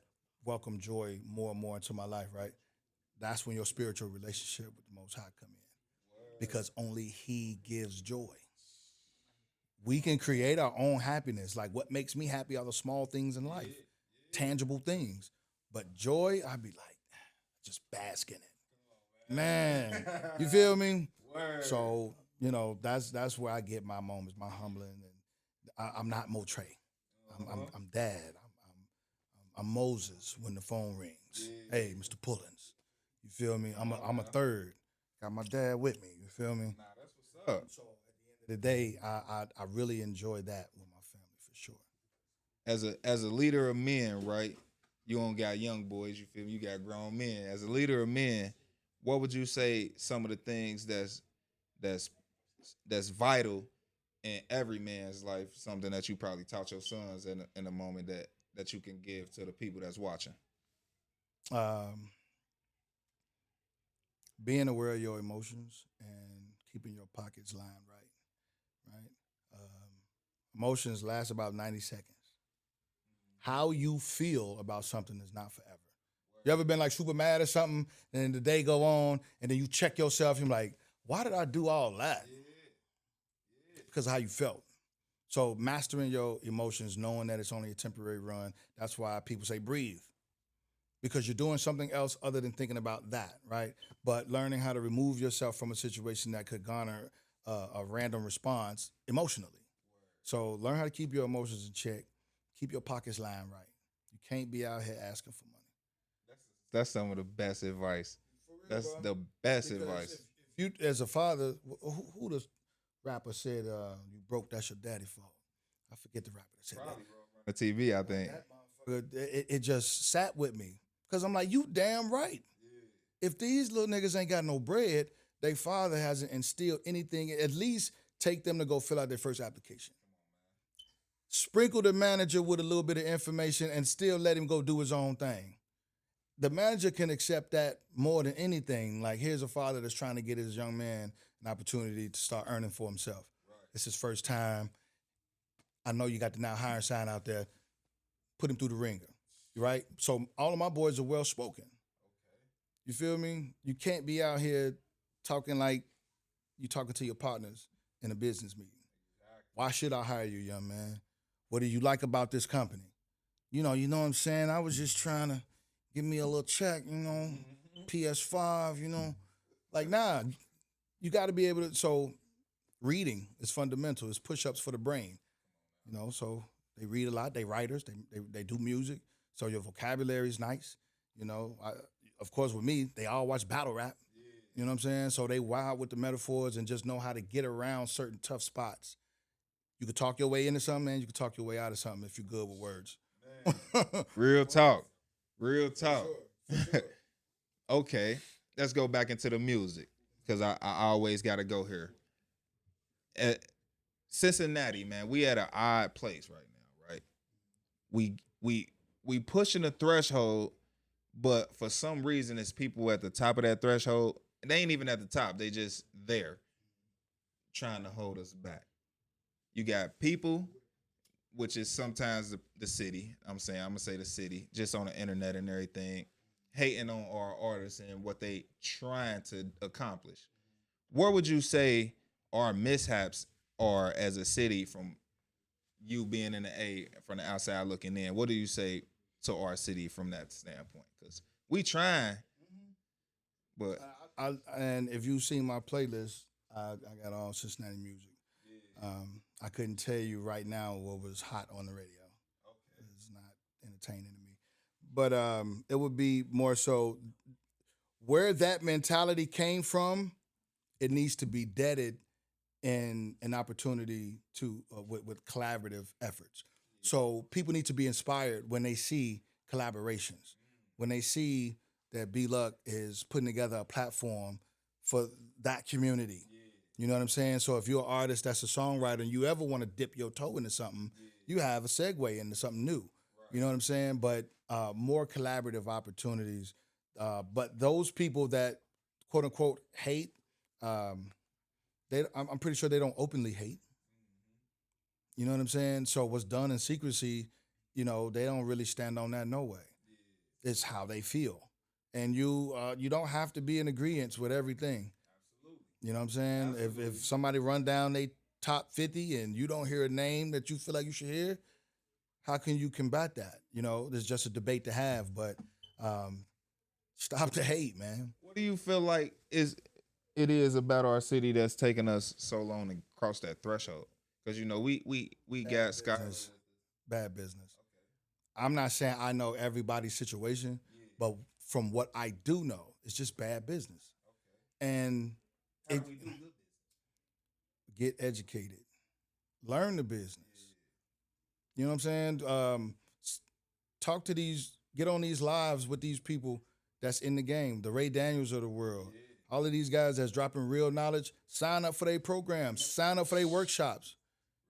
[SPEAKER 4] welcome joy more and more into my life, right? That's when your spiritual relationship with the Most High come in. Because only He gives joy. We can create our own happiness. Like what makes me happy are the small things in life, tangible things. But joy, I'd be like, just bask in it. Man, you feel me? Word. So, you know, that's where I get my moments, my humbling. And I'm not Moe Tre. I'm Dad. I'm Moses when the phone rings. Yeah. Hey, Mr. Pullins. You feel me? I'm a third. Got my dad with me. You feel me?
[SPEAKER 3] Nah, that's what's up.
[SPEAKER 4] So at the end of the day, I really enjoy that with my family for sure.
[SPEAKER 3] As a leader of men, right? You don't got young boys, you feel me? You got grown men. As a leader of men, what would you say some of the things that's vital in every man's life, something that you probably taught your sons in a moment that you can give to the people that's watching?
[SPEAKER 4] Being aware of your emotions and keeping your pockets lined right? Emotions last about 90 seconds. How you feel about something is not forever. You ever been like super mad or something, and then the day go on, and then you check yourself, and you're like, why did I do all that? Because of how you felt. So mastering your emotions, knowing that it's only a temporary run, that's why people say breathe. Because you're doing something else other than thinking about that, right? But learning how to remove yourself from a situation that could garner a random response emotionally. So learn how to keep your emotions in check, keep your pockets lined right. You can't be out here asking for money.
[SPEAKER 3] That's some of the best advice. That's the best advice.
[SPEAKER 4] If you, as a father, who the rapper said, you broke, that's your daddy fault? I forget the rapper that said that.
[SPEAKER 3] The TV, I think.
[SPEAKER 4] It just sat with me. Because I'm like, you damn right. If these little niggas ain't got no bread, their father hasn't instilled anything. At least take them to go fill out their first application. Sprinkle the manager with a little bit of information and still let him go do his own thing. The manager can accept that more than anything. Like, here's a father that's trying to get his young man an opportunity to start earning for himself. Right. It's his first time. I know you got the now hiring sign out there. Put him through the ringer, right? So all of my boys are well-spoken. Okay. You feel me? You can't be out here talking like you talking to your partners in a business meeting. Exactly. Why should I hire you, young man? What do you like about this company? You know what I'm saying? I was just trying to give me a little check, PS5, Like, nah, you got to be able to. So reading is fundamental. It's push-ups for the brain, so they read a lot. They writers. They do music. So your vocabulary is nice. Of course, with me, they all watch battle rap. You know what I'm saying? So they wild with the metaphors and just know how to get around certain tough spots. You could talk your way into something, and you could talk your way out of something if you're good with words.
[SPEAKER 3] Real talk. Real talk. For sure. Okay, let's go back into the music because I always got to go here. At Cincinnati, man, we at an odd place right now, right? We pushing the threshold, but for some reason, it's people at the top of that threshold. They ain't even at the top. They just there trying to hold us back. You got people, which is sometimes the city. I'm gonna say the city, just on the internet and everything, hating on our artists and what they trying to accomplish. Where would you say our mishaps are as a city from you being in the A from the outside looking in? What do you say to our city from that standpoint? Because we trying, but
[SPEAKER 4] and if you've seen my playlist, I got all Cincinnati music. I couldn't tell you right now what was hot on the radio. Okay. It's not entertaining to me. But it would be more so where that mentality came from, it needs to be deaded in an opportunity to with collaborative efforts. So people need to be inspired when they see collaborations, when they see that B-Luck is putting together a platform for that community. You know what I'm saying? So if you're an artist that's a songwriter and you ever want to dip your toe into something, you have a segue into something new. Right. You know what I'm saying? But more collaborative opportunities. But those people that, quote unquote, hate, I'm pretty sure they don't openly hate. You know what I'm saying? So what's done in secrecy, they don't really stand on that no way. It's how they feel. And you don't have to be in agreement with everything. You know what I'm saying? If somebody run down they top 50 and you don't hear a name that you feel like you should hear, how can you combat that? There's just a debate to have, but stop the hate, man.
[SPEAKER 3] What do you feel like it is about our city that's taking us so long to cross that threshold? Because we got Scott.
[SPEAKER 4] Bad business. Okay. I'm not saying I know everybody's situation, but from what I do know, it's just bad business. Okay. And how do we do good business? Get educated. Learn the business. Yeah. You know what I'm saying? Get on these lives with these people that's in the game, the Ray Daniels of the world. Yeah. All of these guys that's dropping real knowledge, sign up for their programs, sign up for their workshops.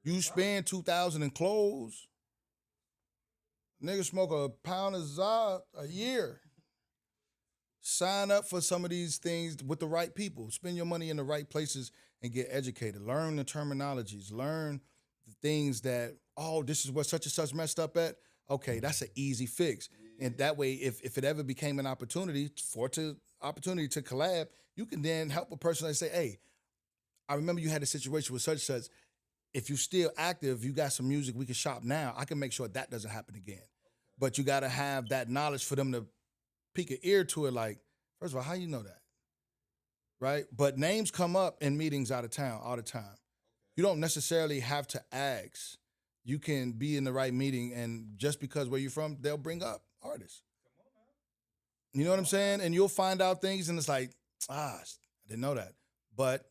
[SPEAKER 4] You spend $2,000 in clothes, niggas smoke a pound of Zod a year. Sign up for some of these things with the right people. Spend your money in the right places and get educated. Learn the terminologies. Learn the things that, this is what such and such messed up at. Okay, that's an easy fix. Yeah. And that way, if it ever became an opportunity to collab, you can then help a person and say, hey, I remember you had a situation with such and such. If you're still active, you got some music we can shop now. I can make sure that doesn't happen again. Okay. But you got to have that knowledge for them to peek an ear to it like, first of all, how you know that? Right? But names come up in meetings out of town all the time. Okay. You don't necessarily have to ask. You can be in the right meeting, and just because where you're from, they'll bring up artists. Come on, man. You know what I'm saying? And you'll find out things, and it's like, I didn't know that. But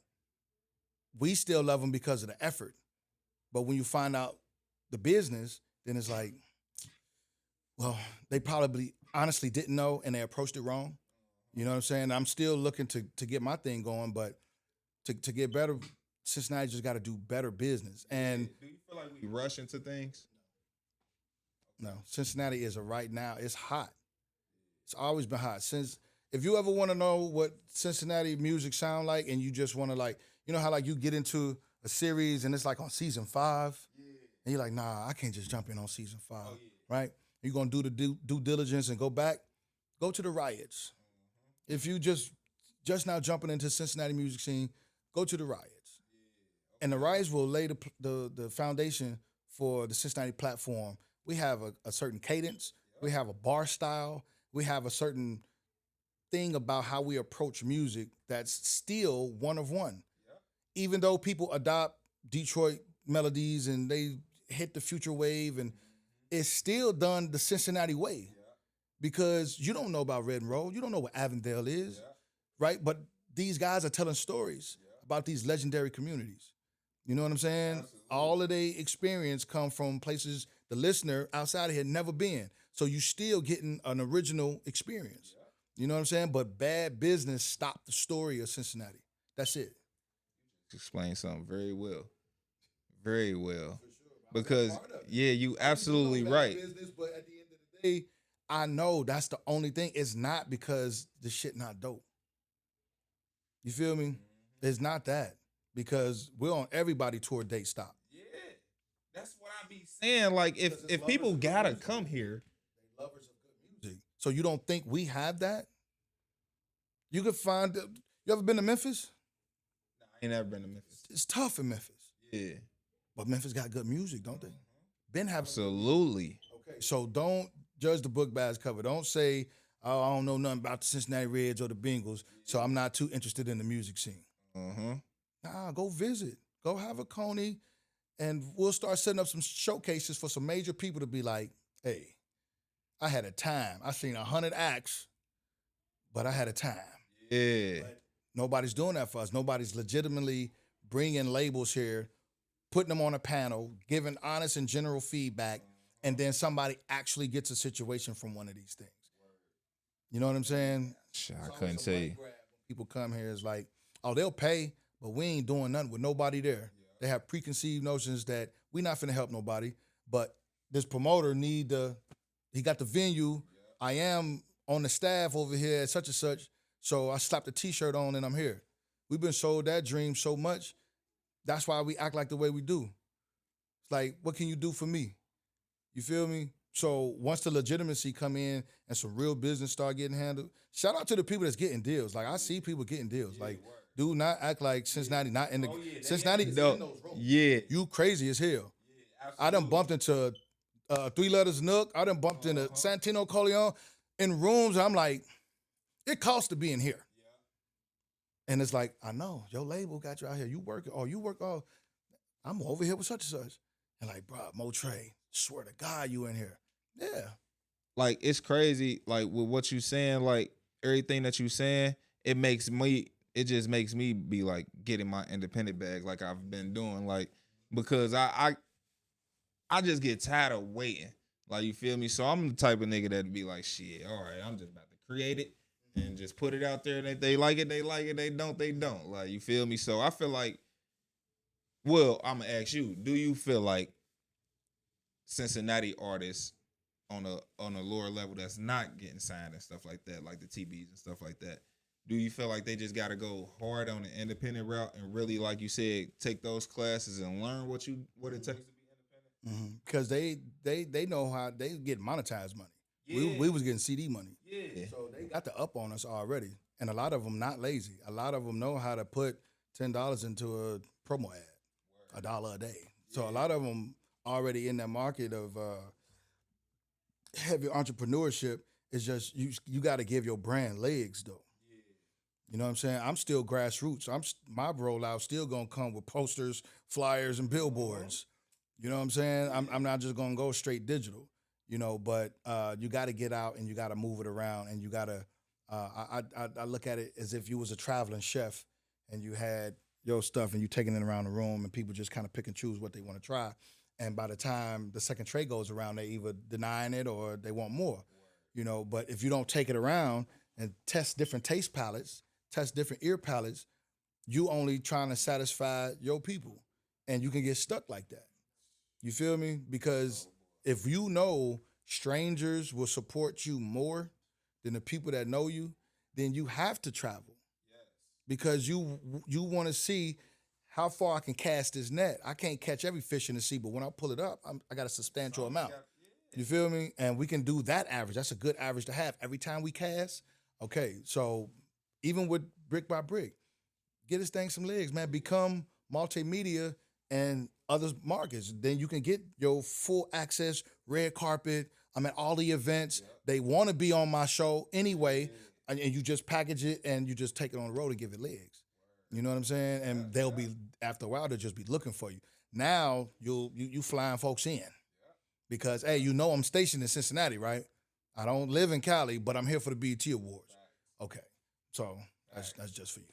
[SPEAKER 4] we still love them because of the effort. But when you find out the business, then it's like, well, they probably honestly didn't know, and they approached it wrong. You know what I'm saying? I'm still looking to get my thing going, but to get better, Cincinnati just got to do better business. And
[SPEAKER 3] Do you feel like we rush into things?
[SPEAKER 4] no, Cincinnati is right now. It's hot. It's always been hot since. If you ever want to know what Cincinnati music sound like, and you just want to like, you know how like you get into a series and it's like on season 5, and you're like, nah, I can't just jump in on season 5, right? You're gonna do the due diligence and go back. Go to the riots. If you just now jumping into Cincinnati music scene, go to the riots, and the riots will lay the foundation for the Cincinnati platform. We have a certain cadence. We have a bar style. We have a certain thing about how we approach music that's still one of one. Even though people adopt Detroit melodies and they hit the future wave, and it's still done the Cincinnati way. Because you don't know about Red and Roll. You don't know what Avondale is, right? But these guys are telling stories about these legendary communities. You know what I'm saying? Absolutely. All of their experience come from places the listener outside of here never been. So you still getting an original experience. You know what I'm saying? But bad business stopped the story of Cincinnati. That's it.
[SPEAKER 3] Explain something very well. Very well. Because, yeah, you absolutely right.
[SPEAKER 4] Business, but at the end of the day, I know that's the only thing. It's not because the shit not dope. You feel me? It's not that. Because we're on everybody tour date stop.
[SPEAKER 3] Yeah. That's what I be saying. Like, if people gotta come here.
[SPEAKER 4] They lovers of good music. So you don't think we have that? You could find... You ever been to Memphis?
[SPEAKER 3] Nah, I ain't never been to Memphis.
[SPEAKER 4] It's tough in Memphis.
[SPEAKER 3] Yeah.
[SPEAKER 4] But Memphis got good music, don't they? Ben have...
[SPEAKER 3] Absolutely.
[SPEAKER 4] Okay. So don't judge the book by its cover. Don't say, oh, I don't know nothing about the Cincinnati Reds or the Bengals, so I'm not too interested in the music scene. Nah, go visit. Go have a Coney, and we'll start setting up some showcases for some major people to be like, hey, I had a time. I seen 100 acts, but I had a time.
[SPEAKER 3] Yeah.
[SPEAKER 4] But nobody's doing that for us. Nobody's legitimately bringing labels here, putting them on a panel, giving honest and general feedback, and then somebody actually gets a situation from one of these things. You know what I'm saying?
[SPEAKER 3] Sure, I couldn't tell you.
[SPEAKER 4] People come here, it's like, oh, they'll pay, but we ain't doing nothing with nobody there. They have preconceived notions that we not finna help nobody, but this promoter he got the venue. I am on the staff over here at such and such, so I slapped a T-shirt on and I'm here. We've been sold that dream so much. That's why we act like the way we do. It's like, what can you do for me? You feel me? So once the legitimacy come in and some real business start getting handled, shout out to the people that's getting deals. Like I see people getting deals. Like, do not act like Cincinnati not in the Cincinnati.
[SPEAKER 3] Yeah,
[SPEAKER 4] you crazy as hell. I done bumped into 3 Letters Nook. I done bumped into Santino Corleone in rooms. I'm like, it costs to be in here. And it's like, I know your label got you out here. You work. I'm over here with such and such. And like, bro, Moe Tre, swear to God, you in here. Yeah.
[SPEAKER 3] Like, it's crazy, like, with what you saying, like, everything that you saying, it just makes me be, like, getting my independent bag like I've been doing, like, because I just get tired of waiting, like, you feel me? So I'm the type of nigga that'd be like, shit, all right, I'm just about to create it and just put it out there, and if they like it, they like it, they don't, like, you feel me? So I feel like, well, I'm gonna ask you, do you feel like Cincinnati artists on a lower level that's not getting signed and stuff like that, like the TBs and stuff like that, do you feel like they just got to go hard on the independent route and really, like you said, take those classes and learn what it takes to be independent?
[SPEAKER 4] Because they know how they get monetized money. Yeah. We was getting CD money. Yeah. So they got the up on us already. And a lot of them not lazy. A lot of them know how to put $10 into a promo ad, $1 a day. So a lot of them already in that market of heavy entrepreneurship. Is just you got to give your brand legs though. Yeah. You know what I'm saying? I'm still grassroots. My rollout still gonna come with posters, flyers, and billboards. You know what I'm saying? I'm not just gonna go straight digital. You know, but you got to get out and you got to move it around and you got to. I look at it as if you was a traveling chef and you had your stuff and you taking it around the room and people just kind of pick and choose what they want to try. And by the time the second tray goes around, they either denying it or they want more, you know. But if you don't take it around, and test different taste palettes, test different ear palettes, you only trying to satisfy your people. And you can get stuck like that. You feel me? Because if you know strangers will support you more than the people that know you, then you have to travel. Because you want to see how far I can cast this net. I can't catch every fish in the sea, but when I pull it up, I got a substantial amount. You feel me? And we can do that average. That's a good average to have every time we cast. Okay, so even with brick by brick, get this thing some legs, man. Become multimedia and other markets. Then you can get your full access, red carpet. I'm at all the events. They want to be on my show anyway, and you just package it and you just take it on the road and give it legs. You know what I'm saying? And they'll be, after a while, they'll just be looking for you. Now you flying folks in because, hey, you know I'm stationed in Cincinnati, right? I don't live in Cali, but I'm here for the BET Awards. Okay, so that's just for you.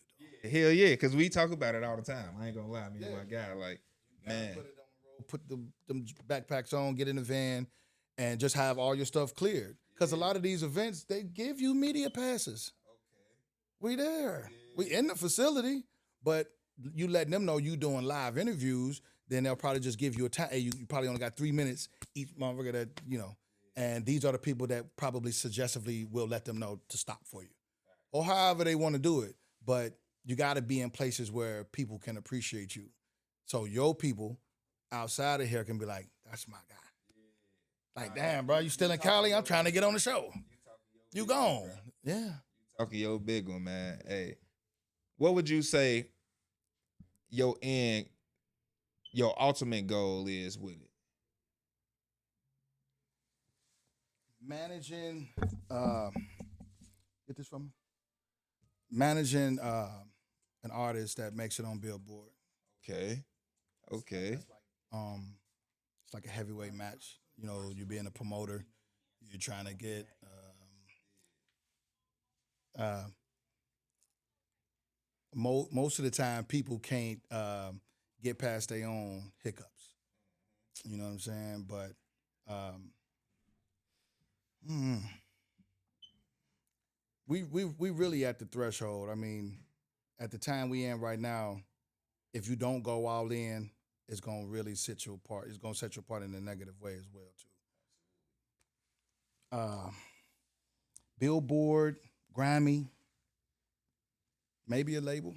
[SPEAKER 3] Hell yeah, because we talk about it all the time. I ain't gonna lie, me and my guy, like, man.
[SPEAKER 4] Put it on the road, put them backpacks on, get in the van, and just have all your stuff cleared. Because a lot of these events, they give you media passes. We there. We in the facility, but you letting them know you doing live interviews, then they'll probably just give you a time. Hey, you probably only got 3 minutes each motherfucker that, and these are the people that probably suggestively will let them know to stop for you. Or however they want to do it. But you got to be in places where people can appreciate you. So your people outside of here can be like, that's my guy. Like, damn, bro, you still in Cali? I'm trying to get on the show. You gone. Yeah.
[SPEAKER 3] Talking your big one, man. Hey, what would you say your ultimate goal is with it?
[SPEAKER 4] Managing, get this from me. Managing an artist that makes it on Billboard.
[SPEAKER 3] Okay.
[SPEAKER 4] It's like a heavyweight match. You being a promoter, you're trying to get most of the time people can't get past their own hiccups. You know what I'm saying? But we really at the threshold. I mean, at the time we in right now, if you don't go all in, it's gonna really set you apart. It's gonna set you apart in a negative way as well too. Billboard, Grammy, maybe a label.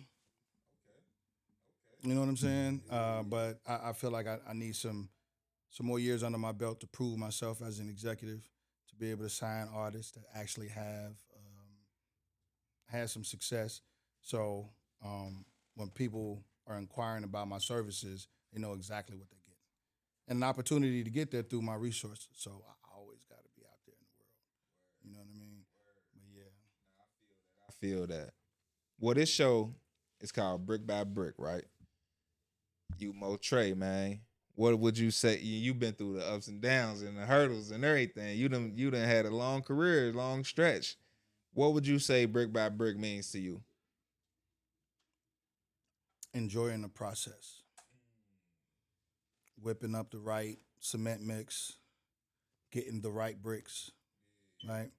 [SPEAKER 4] You know what I'm saying? But I feel like I need some more years under my belt to prove myself as an executive, to be able to sign artists that actually have some success. So when people are inquiring about my services, they know exactly what they get. And an opportunity to get there through my resources. So I always got to be out there in the world. You know what I mean? But yeah.
[SPEAKER 3] I feel that. Well, this show is called Brick by Brick, right? You Moe Tre, man. What would you say? You've been through the ups and downs and the hurdles and everything. You done had a long career, long stretch. What would you say Brick by Brick means to you?
[SPEAKER 4] Enjoying the process. Whipping up the right cement mix, getting the right bricks, right?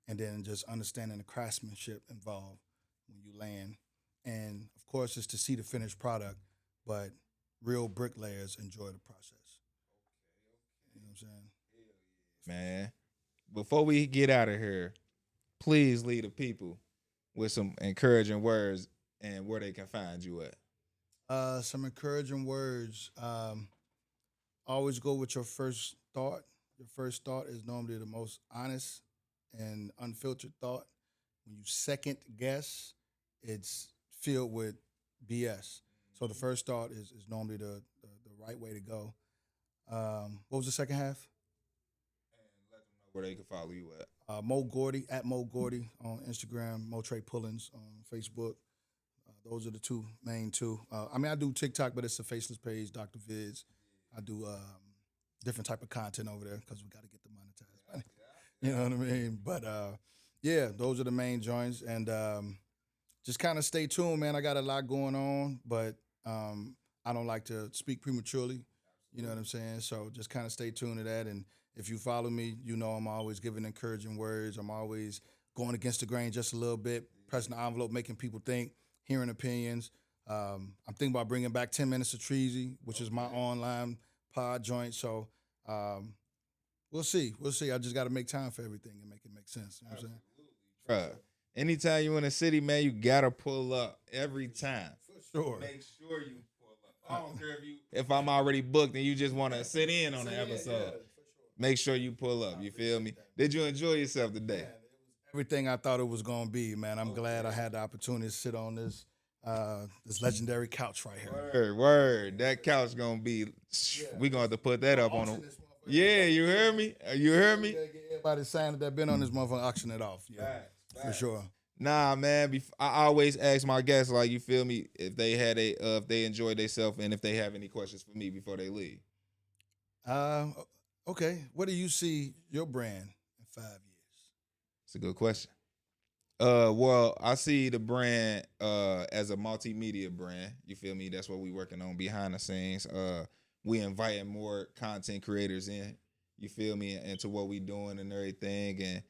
[SPEAKER 4] And then just understanding the craftsmanship involved when you land. And of course, it's to see the finished product, but real bricklayers enjoy the process. You know what I'm saying?
[SPEAKER 3] Man, before we get out of here, please lead the people with some encouraging words and where they can find you at.
[SPEAKER 4] Some encouraging words. Always go with your first thought. Your first thought is normally the most honest and unfiltered thought. When you second guess, it's filled with BS. So the first thought is normally the right way to go. What was the second half?
[SPEAKER 3] And let them know where they can follow you at.
[SPEAKER 4] Mo Gordy, at Mo Gordy on Instagram, Moe Tre Pullins on Facebook. Those are the main two. I do TikTok, but it's a faceless page, Dr. Viz. I do different type of content over there because we got to get the monetized money. You know what I mean? But yeah, those are the main joints. And just kind of stay tuned, man. I got a lot going on, but I don't like to speak prematurely. You know what I'm saying? So just kind of stay tuned to that. And if you follow me, you know I'm always giving encouraging words. I'm always going against the grain just a little bit, pressing the envelope, making people think, hearing opinions. I'm thinking about bringing back 10 Minutes of Treasy, which is my online pod joint. So we'll see. I just got to make time for everything and make it make sense. You know what I'm saying?
[SPEAKER 3] Bruh, anytime you in a city, man, you gotta pull up every time.
[SPEAKER 4] For sure.
[SPEAKER 3] Make sure you pull up. I don't care if I'm already booked and you just want to sit in on the episode. Make sure you pull up. You feel me? Did you enjoy yourself today?
[SPEAKER 4] Everything I thought it was going to be, man. I'm glad I had the opportunity to sit on this legendary couch right here.
[SPEAKER 3] Word. That couch gonna be. We gonna have to put that up on them. Yeah, you hear me? You hear me?
[SPEAKER 4] Everybody saying that been on this motherfucker, auction it off. Yeah, for sure.
[SPEAKER 3] Nah, man. I always ask my guests, like, you feel me, if they had if they enjoyed themselves and if they have any questions for me before they leave.
[SPEAKER 4] Okay. What do you see your brand in 5 years?
[SPEAKER 3] It's a good question. Well, I see the brand as a multimedia brand. You feel me? That's what we working on behind the scenes. We inviting more content creators in. You feel me? Into what we doing and everything, and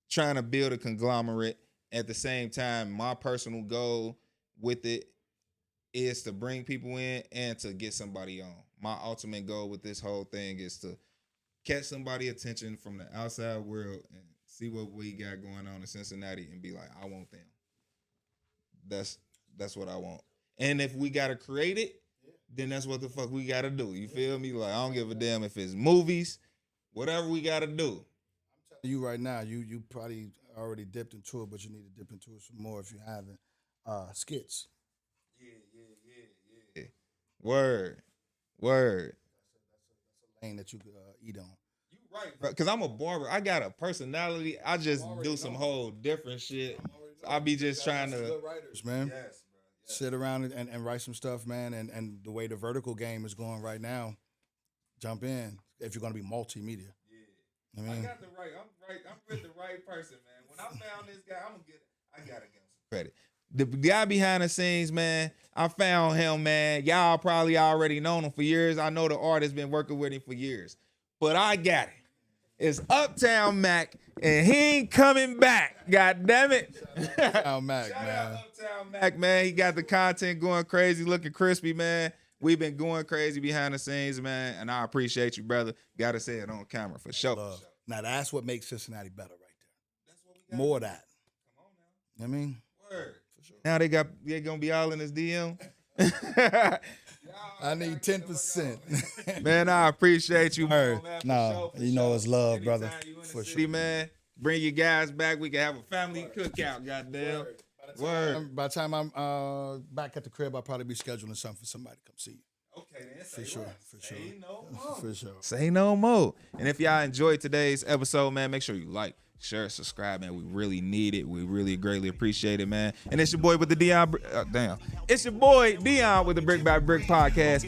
[SPEAKER 3] trying to build a conglomerate. At the same time, my personal goal with it is to bring people in and to get somebody on. My ultimate goal with this whole thing is to catch somebody's attention from the outside world and see what we got going on in Cincinnati and be like, I want them. That's what I want. And if we gotta create it, then that's what the fuck we gotta do. You feel me? Like, I don't give a damn if it's movies, whatever we gotta do.
[SPEAKER 4] I'm telling you right now, you probably already dipped into it, but you need to dip into it some more if you haven't. Skits.
[SPEAKER 3] Yeah. Word.
[SPEAKER 4] That's a lane that you could eat on.
[SPEAKER 3] You right, bro. Because I'm a barber. I got a personality. I just do some whole different shit. So I be just trying to.
[SPEAKER 4] Good writers, man.
[SPEAKER 3] Yes, bro. Yes.
[SPEAKER 4] Sit around and write some stuff, man. And the way the vertical game is going right now, jump in if you're going to be multimedia.
[SPEAKER 3] Yeah.
[SPEAKER 4] I mean,
[SPEAKER 3] I got the right. I'm with the right person, man. When I found this guy, I gotta give him some credit. The guy behind the scenes, man, I found him, man. Y'all probably already known him for years. I know the artist been working with him for years. But I got it. It's Uptown Mac, and he ain't coming back. God damn it.
[SPEAKER 4] Uptown Mac,
[SPEAKER 3] Shout
[SPEAKER 4] man.
[SPEAKER 3] out Uptown Mac, man. He got the content going crazy, looking crispy, man. We've been going crazy behind the scenes, man, and I appreciate you, brother. Gotta say it on camera, for sure.
[SPEAKER 4] Love. Now, that's what makes Cincinnati better right there. That's what we got. More of that.
[SPEAKER 3] Come on now.
[SPEAKER 4] You know what I mean?
[SPEAKER 3] Word. Now they gonna be all in his DM.
[SPEAKER 4] I need 10%.
[SPEAKER 3] Man, I appreciate you, man.
[SPEAKER 4] No, you know it's love, brother.
[SPEAKER 3] For sure, man. Bring your guys back. We can have a family cookout. Goddamn. Word.
[SPEAKER 4] By the time I'm back at the crib, I'll probably be scheduling something for somebody to come see you.
[SPEAKER 3] Okay, then.
[SPEAKER 4] For sure.
[SPEAKER 3] Say no more.
[SPEAKER 4] For sure.
[SPEAKER 3] Say no more. And if y'all enjoyed today's episode, man, make sure you like, share, subscribe, man. We really need it. We really greatly appreciate it, man. And it's your boy with the Dion. It's your boy Dion with the Brick by Brick podcast.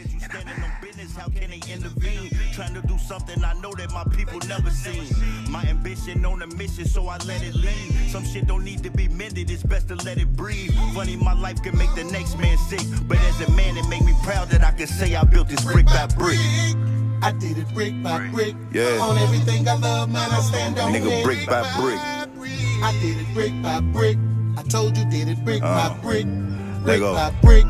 [SPEAKER 1] How can they intervene? Trying to do something I know that my people never seen. My ambition on a mission, so I let it lead. Some shit don't need to be mended, it's best to let it breathe. Funny, my life can make the next man sick, but as a man, it make me proud that I can say I built this brick by brick.
[SPEAKER 2] I did it brick by brick.
[SPEAKER 1] Yeah.
[SPEAKER 2] On everything I love, man, I stand on
[SPEAKER 1] Nigga,
[SPEAKER 2] it.
[SPEAKER 1] brick by brick.
[SPEAKER 2] I did it brick by brick. I told you did it brick by brick. Brick
[SPEAKER 1] go.
[SPEAKER 2] by brick.